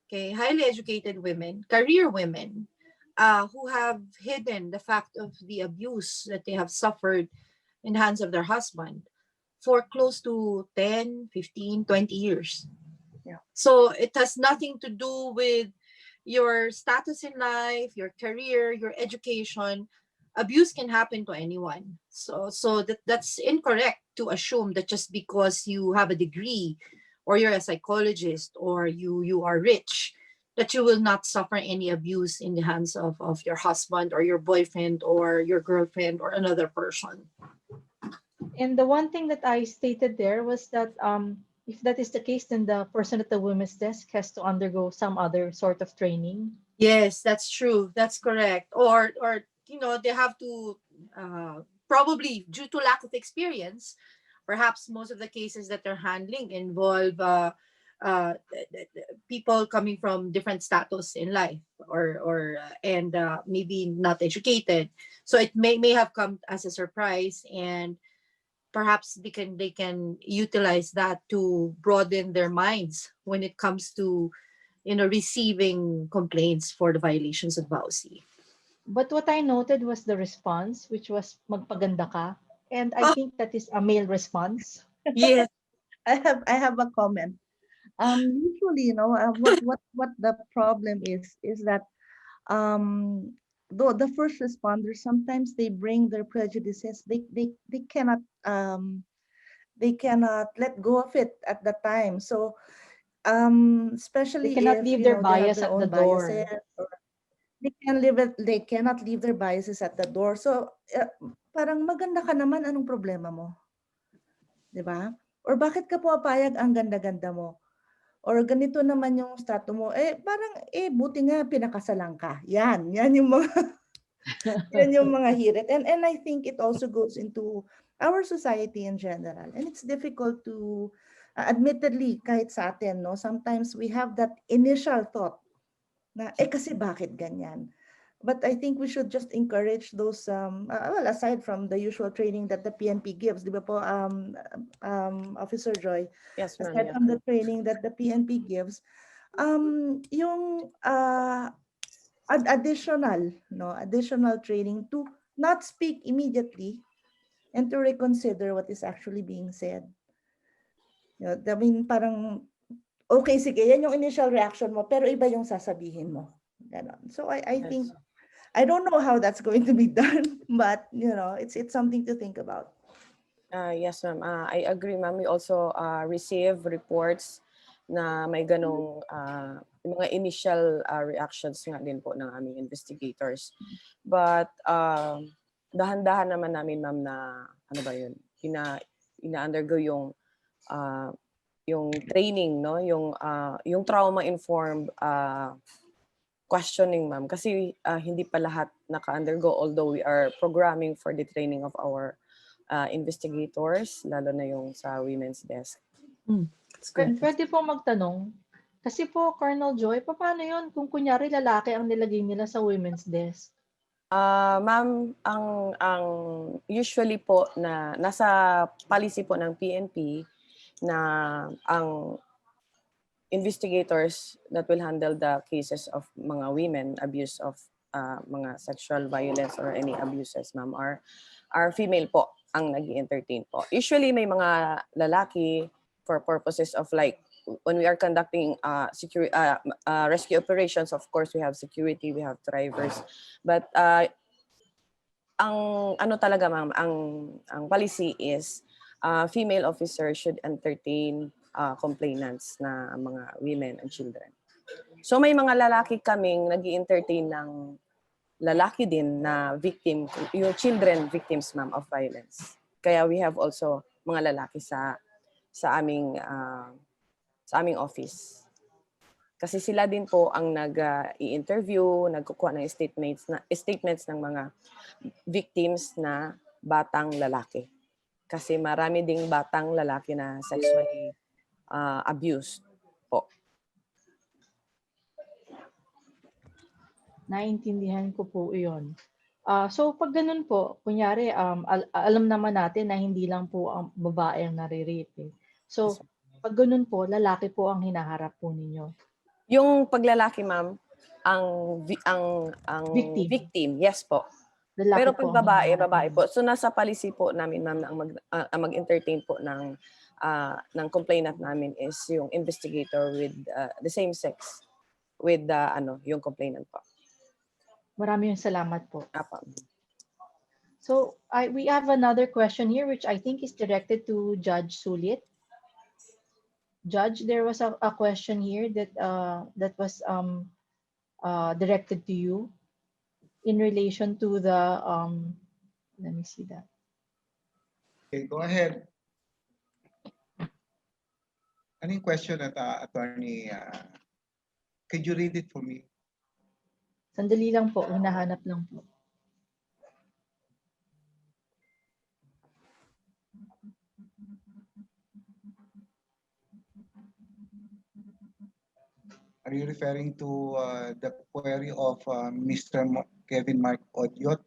okay, highly educated women, career women, who have hidden the fact of the abuse that they have suffered in the hands of their husband for close to 10, 15, 20 years. Yeah. So it has nothing to do with your status in life, your career, your education. Abuse can happen to anyone. So that's incorrect to assume that just because you have a degree or you're a psychologist or you are rich, that you will not suffer any abuse in the hands of your husband or your boyfriend or your girlfriend or another person. And the one thing that I stated there was that if that is the case, then the person at the women's desk has to undergo some other sort of training. Yes, that's true. That's correct. Or they have to probably due to lack of experience, perhaps most of the cases that they're handling involve people coming from different status in life and maybe not educated. So it may have come as a surprise, and perhaps they can utilize that to broaden their minds when it comes to receiving complaints for the violations of VAUSI. But what I noted was the response, which was magpaganda ka. And I think that is a male response. Yes. I have a comment. Usually, what the problem is that though the first responders sometimes they bring their prejudices, they cannot let go of it at the time. So especially They cannot if leave you their know they have bias their at the own door. biases, or they cannot leave their biases at the door. So parang maganda ka naman, anong problema mo? 'Di ba? Or bakit ka pumapayag ang ganda-ganda mo? Or ganito naman yung status mo, parang buti nga pinakasalan ka. Yan yung mga yan yung mga hirit. And I think it also goes into our society in general. And it's difficult to admittedly kahit sa atin, no, sometimes we have that initial thought na kasi bakit ganyan? But I think we should just encourage those well, aside from the usual training that the PNP gives, di ba po, Officer Joy? Yes, ma'am. Aside Yes. from the training that the PNP gives, yung additional training to not speak immediately and to reconsider what is actually being said. I mean, parang, okay, sige, yan yung initial reaction mo, pero iba yung sasabihin mo. Ganon. So I think, I don't know how that's going to be done, but it's something to think about. Yes, ma'am. I agree, ma'am. We also receive reports na may ganong mga initial reactions nga din po ng aming investigators. But dahan-dahan naman namin, ma'am, na ano ba yun? Ina-undergo yung training, no? Yung trauma-informed questioning, ma'am. Kasi hindi pa lahat naka-undergo, although we are programming for the training of our investigators, lalo na yung sa women's desk. Pwede po magtanong. Kasi po, Colonel Joy, paano yun kung kunyari lalaki ang nilagay nila sa women's desk? Ma'am, ang usually po na nasa policy po ng PNP na ang investigators that will handle the cases of mga women abuse of mga sexual violence or any abuses, ma'am, are female po ang nag-entertain po. Usually may mga lalaki for purposes of like when we are conducting rescue operations, of course we have security, we have drivers, but ang ano talaga ma'am, ang policy is female officer should entertain complainants na mga women and children. So may mga lalaki kaming nag-i-entertain ng lalaki din na victim, yung children victims ma'am of violence. Kaya we have also mga lalaki sa aming office. Kasi sila din po ang nag-i-interview, nagkukuha ng statements ng mga victims na batang lalaki. Kasi marami ding batang lalaki na sexually abused po. Naintindihan ko po iyon. So pag ganun po, kunyari, alam naman natin na hindi lang po ang babae ang nare-rape. So pag ganun po, lalaki po ang hinaharap po ninyo. Yung paglalaki ma'am, ang victim, yes po. Lalaki Pero po pag ang babae, hinaharap babae ninyo. po. So nasa policy po namin ma'am na ang mag-entertain po ng complainant namin is yung investigator with the same sex with yung complainant po. Maraming salamat po. Apa. So we have another question here which I think is directed to Judge Sulit. Judge, there was a question here that was directed to you in relation to the let me see that. Okay, go ahead. Ano yung question at attorney? Could you read it for me? Sandali lang po, hinahanap lang po. Are you referring to the query of Mr. Kevin Mark Oydot?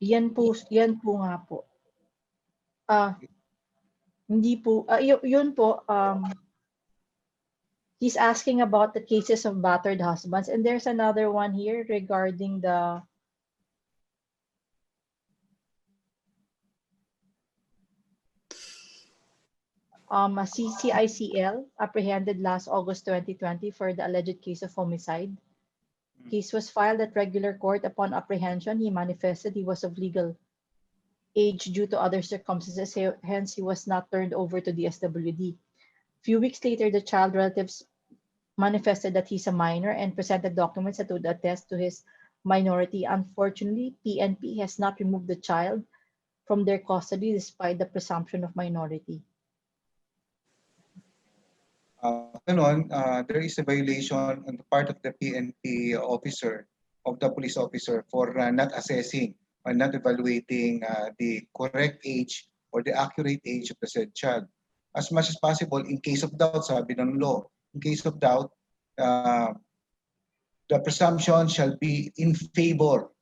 Yan po nga po. Hindi po, yun po, he's asking about the cases of battered husbands, and there's another one here regarding the a CCICL apprehended last August 2020 for the alleged case of homicide. Case was filed at regular court. Upon apprehension, he manifested he was of legal age due to other circumstances, hence he was not turned over to the SWD. Few weeks later, the child relatives manifested that he's a minor and presented documents that would attest to his minority. Unfortunately, PNP has not removed the child from their custody despite the presumption of minority. There is a violation on the part of the PNP officer, of the police officer, for not assessing or not evaluating the correct age or the accurate age of the said child. As much as possible, in case of doubt, sabi ng law, in case of doubt, the presumption shall be in favor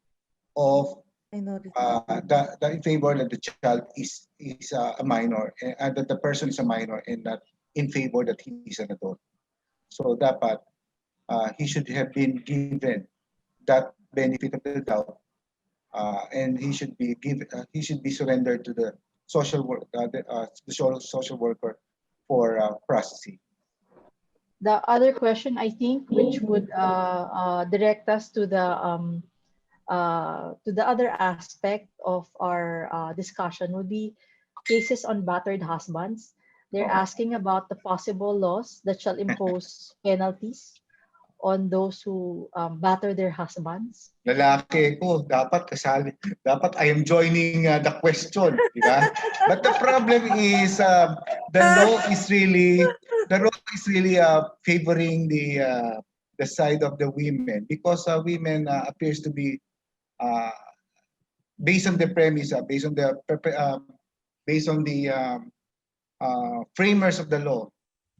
of in favor that the child is a minor, and that the person is a minor, and that in favor that he is an adult. So dapat he should have been given that benefit of the doubt, and he should be surrendered to the social work, social worker for processing. The other question, I think, which would direct us to the other aspect of our discussion would be cases on battered husbands. They're asking about the possible laws that shall impose penalties on those who batter their husbands. Lalaki ko, dapat kasali. Dapat I am joining the question, di ba? But the problem is the law is really favoring the side of the women, because women appears to be based on the premise, based on the framers of the law.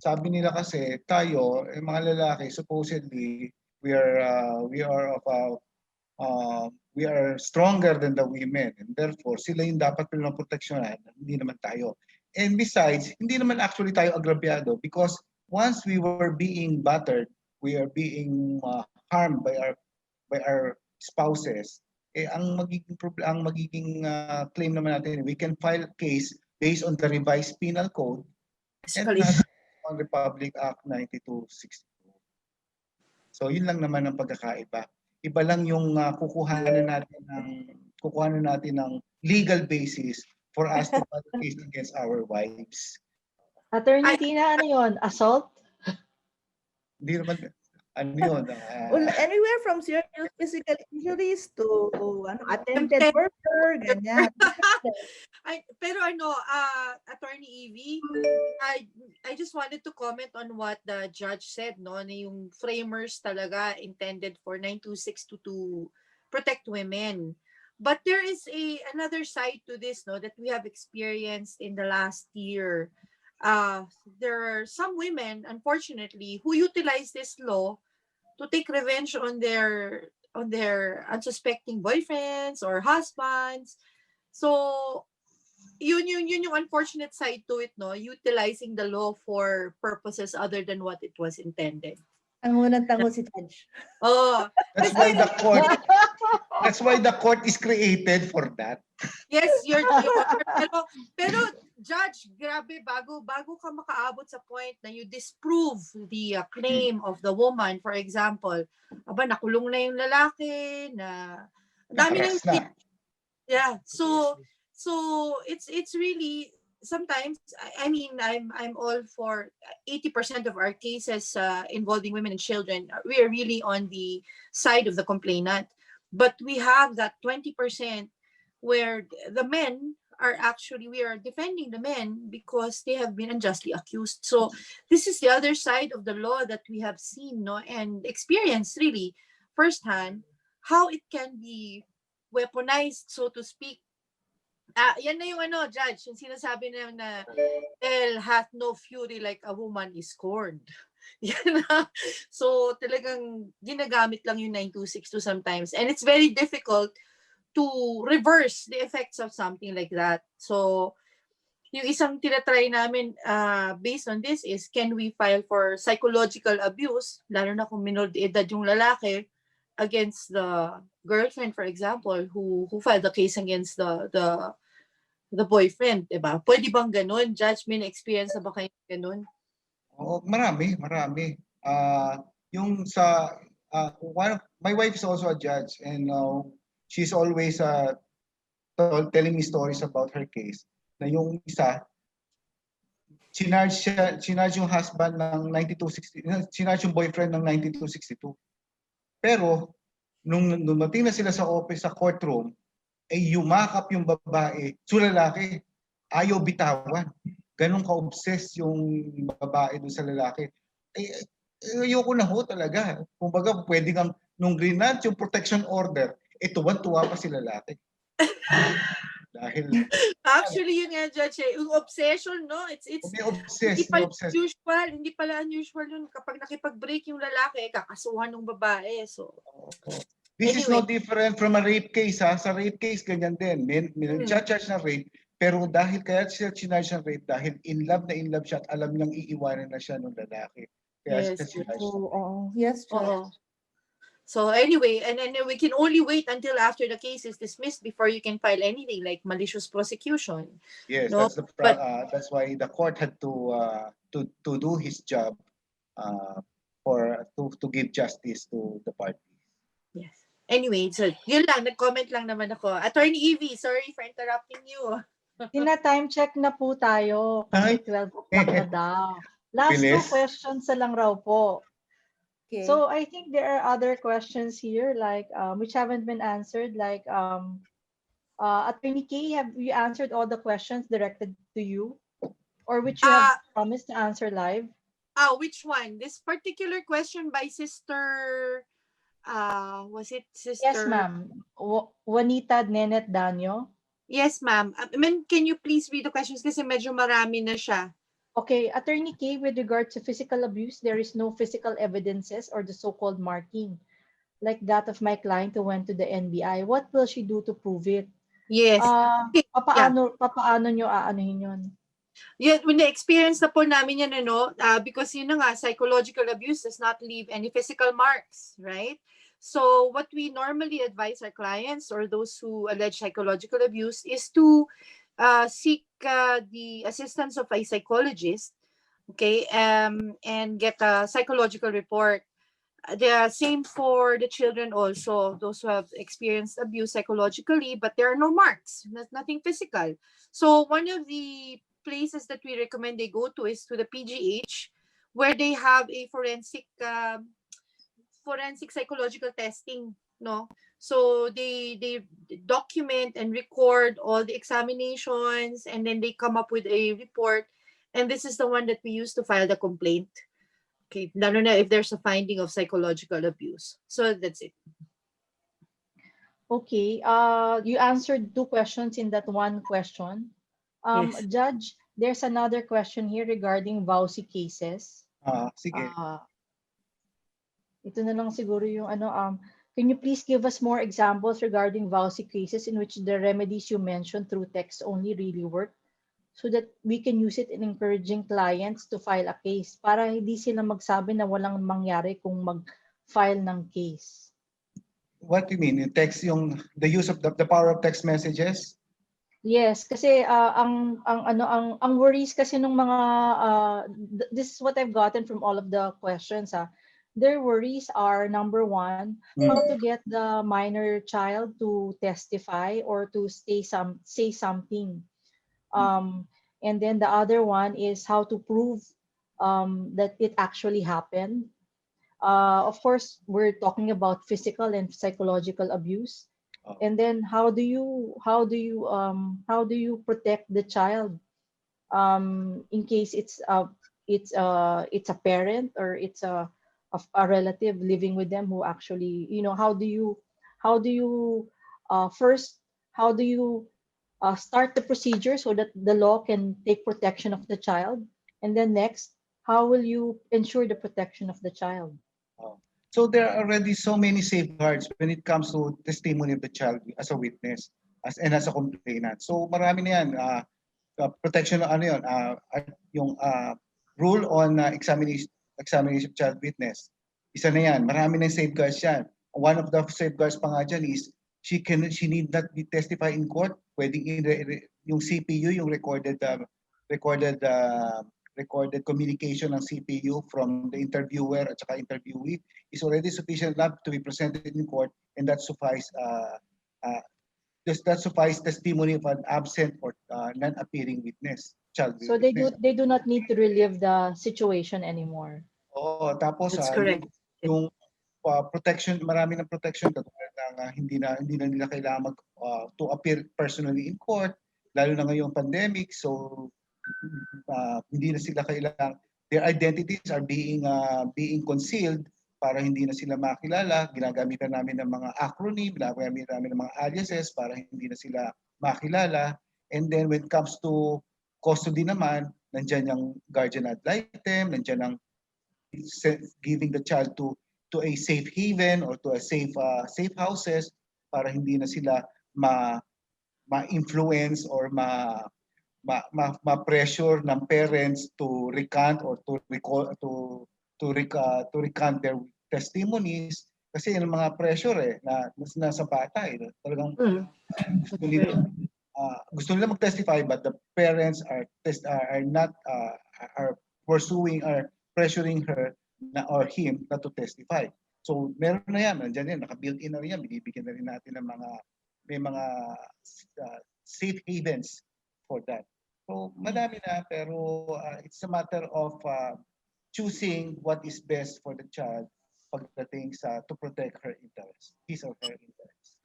Sabi nila kasi tayo, mga lalaki, supposedly we are stronger than the women, and therefore sila yung dapat proteksyonan, hindi naman tayo. And besides, hindi naman actually tayo agrabyado, because once we were being battered, we are being harmed by our spouses. Ang magiging claim naman natin, we can file a case based on the revised penal code and not on Republic Act 9262. So yun lang naman ang pagkakaiba. Iba lang yung kukuhanan natin ng legal basis for us to file a case against our wives. Attorney I- Tina, ano yun? Assault? Hindi naman, ano yun? Well, anywhere from serious physical injuries to attempted murder, ganyan. Pero Attorney Evie, I just wanted to comment on what the judge said, no, na yung framers talaga intended for 926 to protect women. But there is another side to this, no, that we have experienced in the last year. There are some women, unfortunately, who utilize this law to take revenge on their unsuspecting boyfriends or husbands. So yun yung unfortunate side to it, no, utilizing the law for purposes other than what it was intended. Ang unang tango si Judge. Oh, That's why the court is created for that. yes, you're pero Judge, grabe, bago ka makaabot sa point na you disprove the claim of the woman, for example, nakulong na yung lalaki, na dami Nakaras na. na. Yeah, so it's really sometimes, I mean, I'm all for 80% of our cases involving women and children. We are really on the side of the complainant, but we have that 20% where the men are actually, we are defending the men because they have been unjustly accused. So this is the other side of the law that we have seen, no, and experienced really firsthand how it can be weaponized, so to speak. Yan na yung Judge, yung sinasabi na hell hath no fury like a woman is scorned. Yan na. So talagang ginagamit lang yung 926 sometimes, and it's very difficult to reverse the effects of something like that. So yung isang tinatry namin based on this is, can we file for psychological abuse, lalo na kung minor de edad yung lalaki, against the girlfriend, for example, who filed the case against the boyfriend, diba? Pwede bang ganun? Judge, may na-experience na ba kayo ganun? Oo, marami. Yung sa my wife is also a judge, and she's always telling me stories about her case. Na yung isa, sinarge yung husband ng 9260, sinarge yung boyfriend ng 9262. Pero nung dumating na sila sa office, sa courtroom, yumakap yung babae, so lalaki, ayaw bitawan. Ganun ka-obsess yung babae doon sa lalaki. Ayoko na ho talaga. Kumbaga, pwede kang, nung grinant yung protection order, tuwan-tuwa pa si lalaki. Dahil actually yun nga, Judge, yung obsession, no, it's hindi pala unusual yun kapag nakipag-break yung lalaki, kakasuhan ng babae. So this is no different from a rape case, ha. Sa rape case ganyan din, may charge na rape, pero dahil kaya siya charge ng rape dahil in love siya at alam niyang iiwanan na siya ng lalaki. Kaya yes, siya Yes, Judge. So anyway, and then we can only wait until after the case is dismissed before you can file anything like malicious prosecution. Yes, no? That's why the court had to do his job to give justice to the parties. Yes. Anyway, so yun lang, nag-comment lang naman ako. Attorney Evie, sorry for interrupting you. Time check na po tayo. Kasi 12 o'clock na daw. Last Bilis. 2 questions na lang raw po. Okay. So I think there are other questions here like which haven't been answered, like Attorney K, have you answered all the questions directed to you, or which you have promised to answer live? Which one? This particular question by Sister, was it Sister? Yes, ma'am. Juanita Nenet Danyo. Yes, ma'am. Can you please read the questions kasi medyo marami na siya. Okay, Attorney K, with regard to physical abuse, there is no physical evidences or the so-called marking, like that of my client who went to the NBI. What will she do to prove it? Yes. Papaano nyo aanuhin yun? Yeah, when na-experience na po namin yan, because yun na nga, psychological abuse does not leave any physical marks, right? So what we normally advise our clients or those who allege psychological abuse is to seek the assistance of a psychologist, okay, and get a psychological report The same for the children also, those who have experienced abuse psychologically, but there are no marks, nothing physical. So one of the places that we recommend they go to is to the PGH, where they have a forensic psychological testing, no? So they document and record all the examinations, and then they come up with a report, and this is the one that we use to file the complaint. Okay, lalo na if there's a finding of psychological abuse. So that's it. Okay, you answered 2 questions in that 1 question. Yes. Judge, there's another question here regarding VAUSI cases. Sige. Ito na lang siguro yung can you please give us more examples regarding VAUSI cases in which the remedies you mentioned through text only really work, so that we can use it in encouraging clients to file a case para hindi sila magsabi na walang mangyari kung mag-file ng case? What do you mean? Yung text, the use of the power of text messages? Yes, kasi ang worries kasi nung mga this is what I've gotten from all of the questions. Their worries are, number 1, how to get the minor child to testify or to say something. And then the other one is how to prove that it actually happened. Of course, we're talking about physical and psychological abuse. And then how do you protect the child in case it's a parent or it's a relative living with them who actually, how do you start the procedure so that the law can take protection of the child, and then next, how will you ensure the protection of the child? So there are already so many safeguards when it comes to testimony of the child as a witness and as a complainant. So marami na yan. Protection, yung rule on examination of child witness. Isa na yan. Marami na safeguards yan. One of the safeguards pa nga dyan is she need not be testify in court. Pwedeng yung CPU, yung recorded communication ng CPU from the interviewer at saka interviewee is already sufficient enough to be presented in court, and that suffice testimony of an absent or non-appearing witness. So they do not need to relive the situation anymore. Oo, tapos That's correct. yung protection, marami ng protection katulad ng hindi na nila kailangan to appear personally in court, lalo na ngayong pandemic. So hindi na sila kailangan, their identities are being concealed para hindi na sila makilala. Ginagamitan namin ng mga acronym, ginagamitan namin ng mga aliases para hindi na sila makilala. And then when it comes to custody naman, nandiyan yung guardian ad litem, nandiyan ang giving the child to a safe haven or to a safe houses para hindi na sila ma-influence or ma-pressure ng parents to recant or to recant their testimonies, kasi yung mga pressure na nasa bata talagang gusto nila mag-testify, but the parents are pursuing or pressuring her or him not to testify. So meron na yan, nandiyan yan, naka-built-in na rin yan, binibigyan na rin natin ng may mga safe havens for that. So madami na, pero it's a matter of choosing what is best for the child pagdating to protect her interest, his or her interest.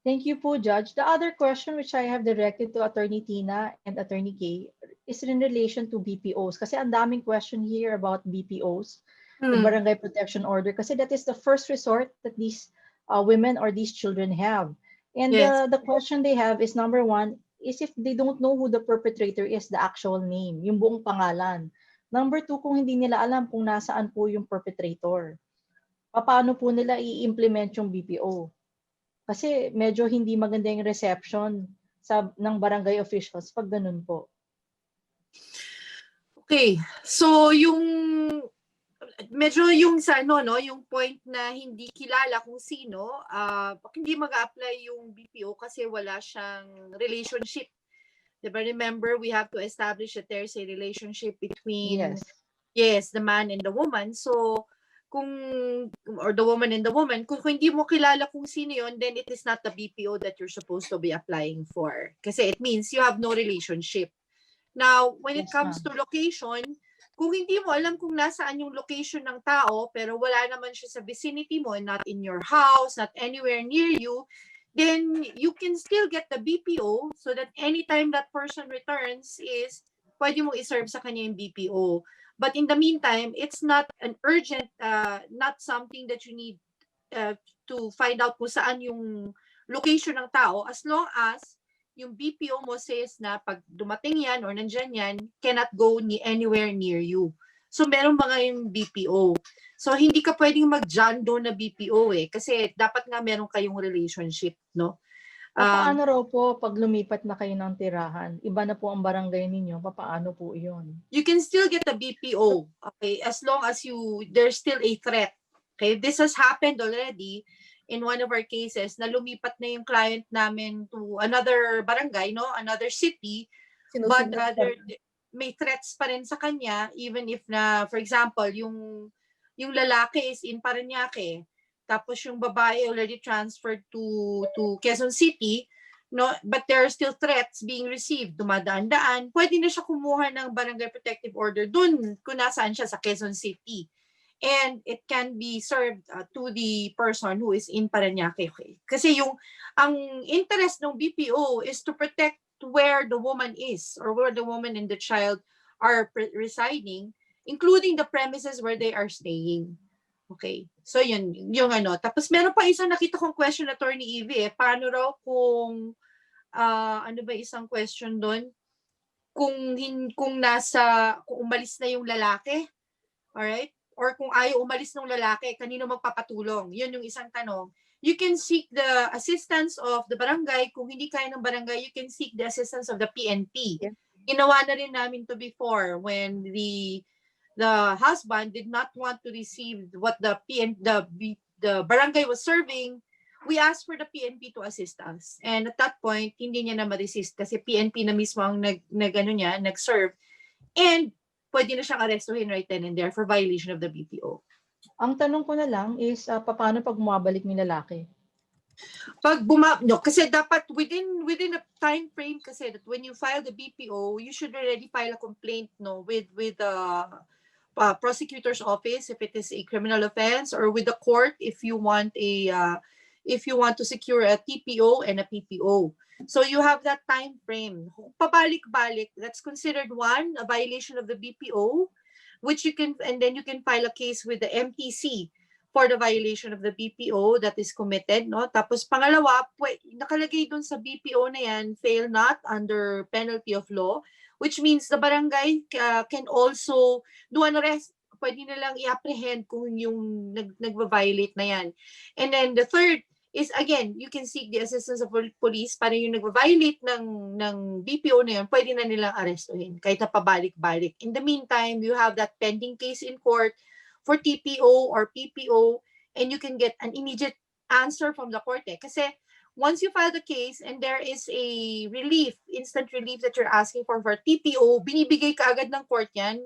Thank you po, Judge. The other question which I have directed to Attorney Tina and Attorney Kay is in relation to BPOs. Kasi ang daming question here about BPOs, the Barangay Protection Order, kasi that is the first resort that these women or these children have. And Yes. the question they have is, number 1, is if they don't know who the perpetrator is, the actual name, yung buong pangalan. Number 2, kung hindi nila alam kung nasaan po yung perpetrator, paano po nila i-implement yung BPO? Kasi medyo hindi maganda yung reception ng barangay officials pag ganun po. Okay. So medyo yung yung point na hindi kilala kung sino, hindi mag-a-apply yung BPO kasi wala siyang relationship. Diba? Remember, we have to establish that there's a relationship between the man and the woman. So kung or the woman and the woman, kung hindi mo kilala kung sino yon, then it is not the BPO that you're supposed to be applying for. Kasi it means you have no relationship. Now, when it Yes, comes ma'am. to location, kung hindi mo alam kung nasaan yung location ng tao, pero wala naman siya sa vicinity mo, not in your house, not anywhere near you, then you can still get the BPO so that anytime that person returns is pwede mong iserve sa kanya yung BPO. But in the meantime, it's not an urgent, not something that you need to find out kung saan yung location ng tao, as long as yung BPO mo says na pag dumating yan or nandyan yan, cannot go anywhere near you. So meron mga yung BPO. So hindi ka pwedeng mag-John Doe na BPO kasi dapat nga meron kayong relationship, no? Paano raw po pag lumipat na kayo ng tirahan? Iba na po ang barangay ninyo. Paano po yun? You can still get the BPO, okay, as long as there's still a threat. Okay, this has happened already in one of our cases na lumipat na yung client namin to another barangay, no, another city, but may threats pa rin sa kanya, even if na, for example, yung lalaki is in Parañaque, tapos yung babae already transferred to Quezon City, no, but there are still threats being received, dumadaan-daan, pwede na siya kumuha ng barangay protective order dun kung nasaan siya sa Quezon City. And it can be served to the person who is in Parañaque. Okay? Kasi ang interest ng BPO is to protect where the woman is or where the woman and the child are residing, including the premises where they are staying. Okay. So yun, yung ano. Tapos meron pa isang nakita kong question, Attorney Evie, paano raw kung ano ba isang question doon? Kung umalis na yung lalaki, alright? Or kung ayaw umalis ng lalaki, kanino magpapatulong? Yun yung isang tanong. You can seek the assistance of the barangay. Kung hindi kaya ng barangay, you can seek the assistance of the PNP. Yeah. Ginawa na rin namin to before when the husband did not want to receive what the barangay was serving. We asked for the PNP to assist us. And at that point, hindi niya na ma-resist kasi PNP na mismo ang nag-serve. And pwede na siyang arestuhin right then and there for violation of the BPO. Ang tanong ko na lang is, paano pag bumabalik yung lalaki? Kasi dapat within a time frame kasi that when you file the BPO, you should already file a complaint with the prosecutor's office if it is a criminal offense, or with the court if you want to secure a TPO and a PPO. So you have that time frame. Pabalik-balik, that's considered a violation of the BPO, and then you can file a case with the MTC for the violation of the BPO that is committed, no? Tapos pangalawa, nakalagay dun sa BPO na yan, fail not under penalty of law, which means the barangay can also do an arrest. Pwede na lang i-apprehend kung yung nagva-violate na yan. And then the third is, again, you can seek the assistance of police para yung nagva-violate ng BPO na yun, pwede na nilang arestuhin kahit na pabalik-balik. In the meantime, you have that pending case in court for TPO or PPO, and you can get an immediate answer from the court. Kasi once you file the case and there is a instant relief that you're asking for TPO, binibigay ka agad ng court yan.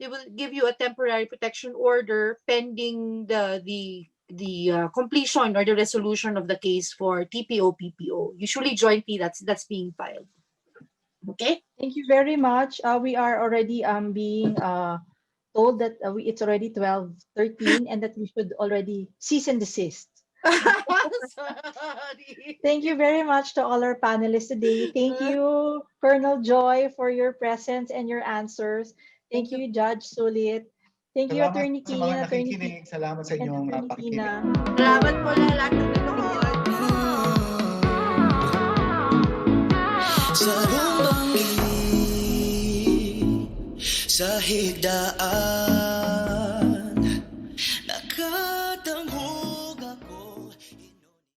They will give you a temporary protection order pending the completion or the resolution of the case for TPO, PPO. Usually jointly, that's being filed. Okay? Thank you very much. We are already being told that it's already 12:13 and that we should already cease and desist. Sorry. Thank you very much to all our panelists today. Thank you, Colonel Joy, for your presence and your answers. Thank you, Judge Sulit. Thank you, Attorney Sa mga Kian, Attorney nakikinig, salamat sa and inyong Attorney pakikinig. Tina. Salamat po lahat ng nanonood. Sa rumbangi, sa higdaan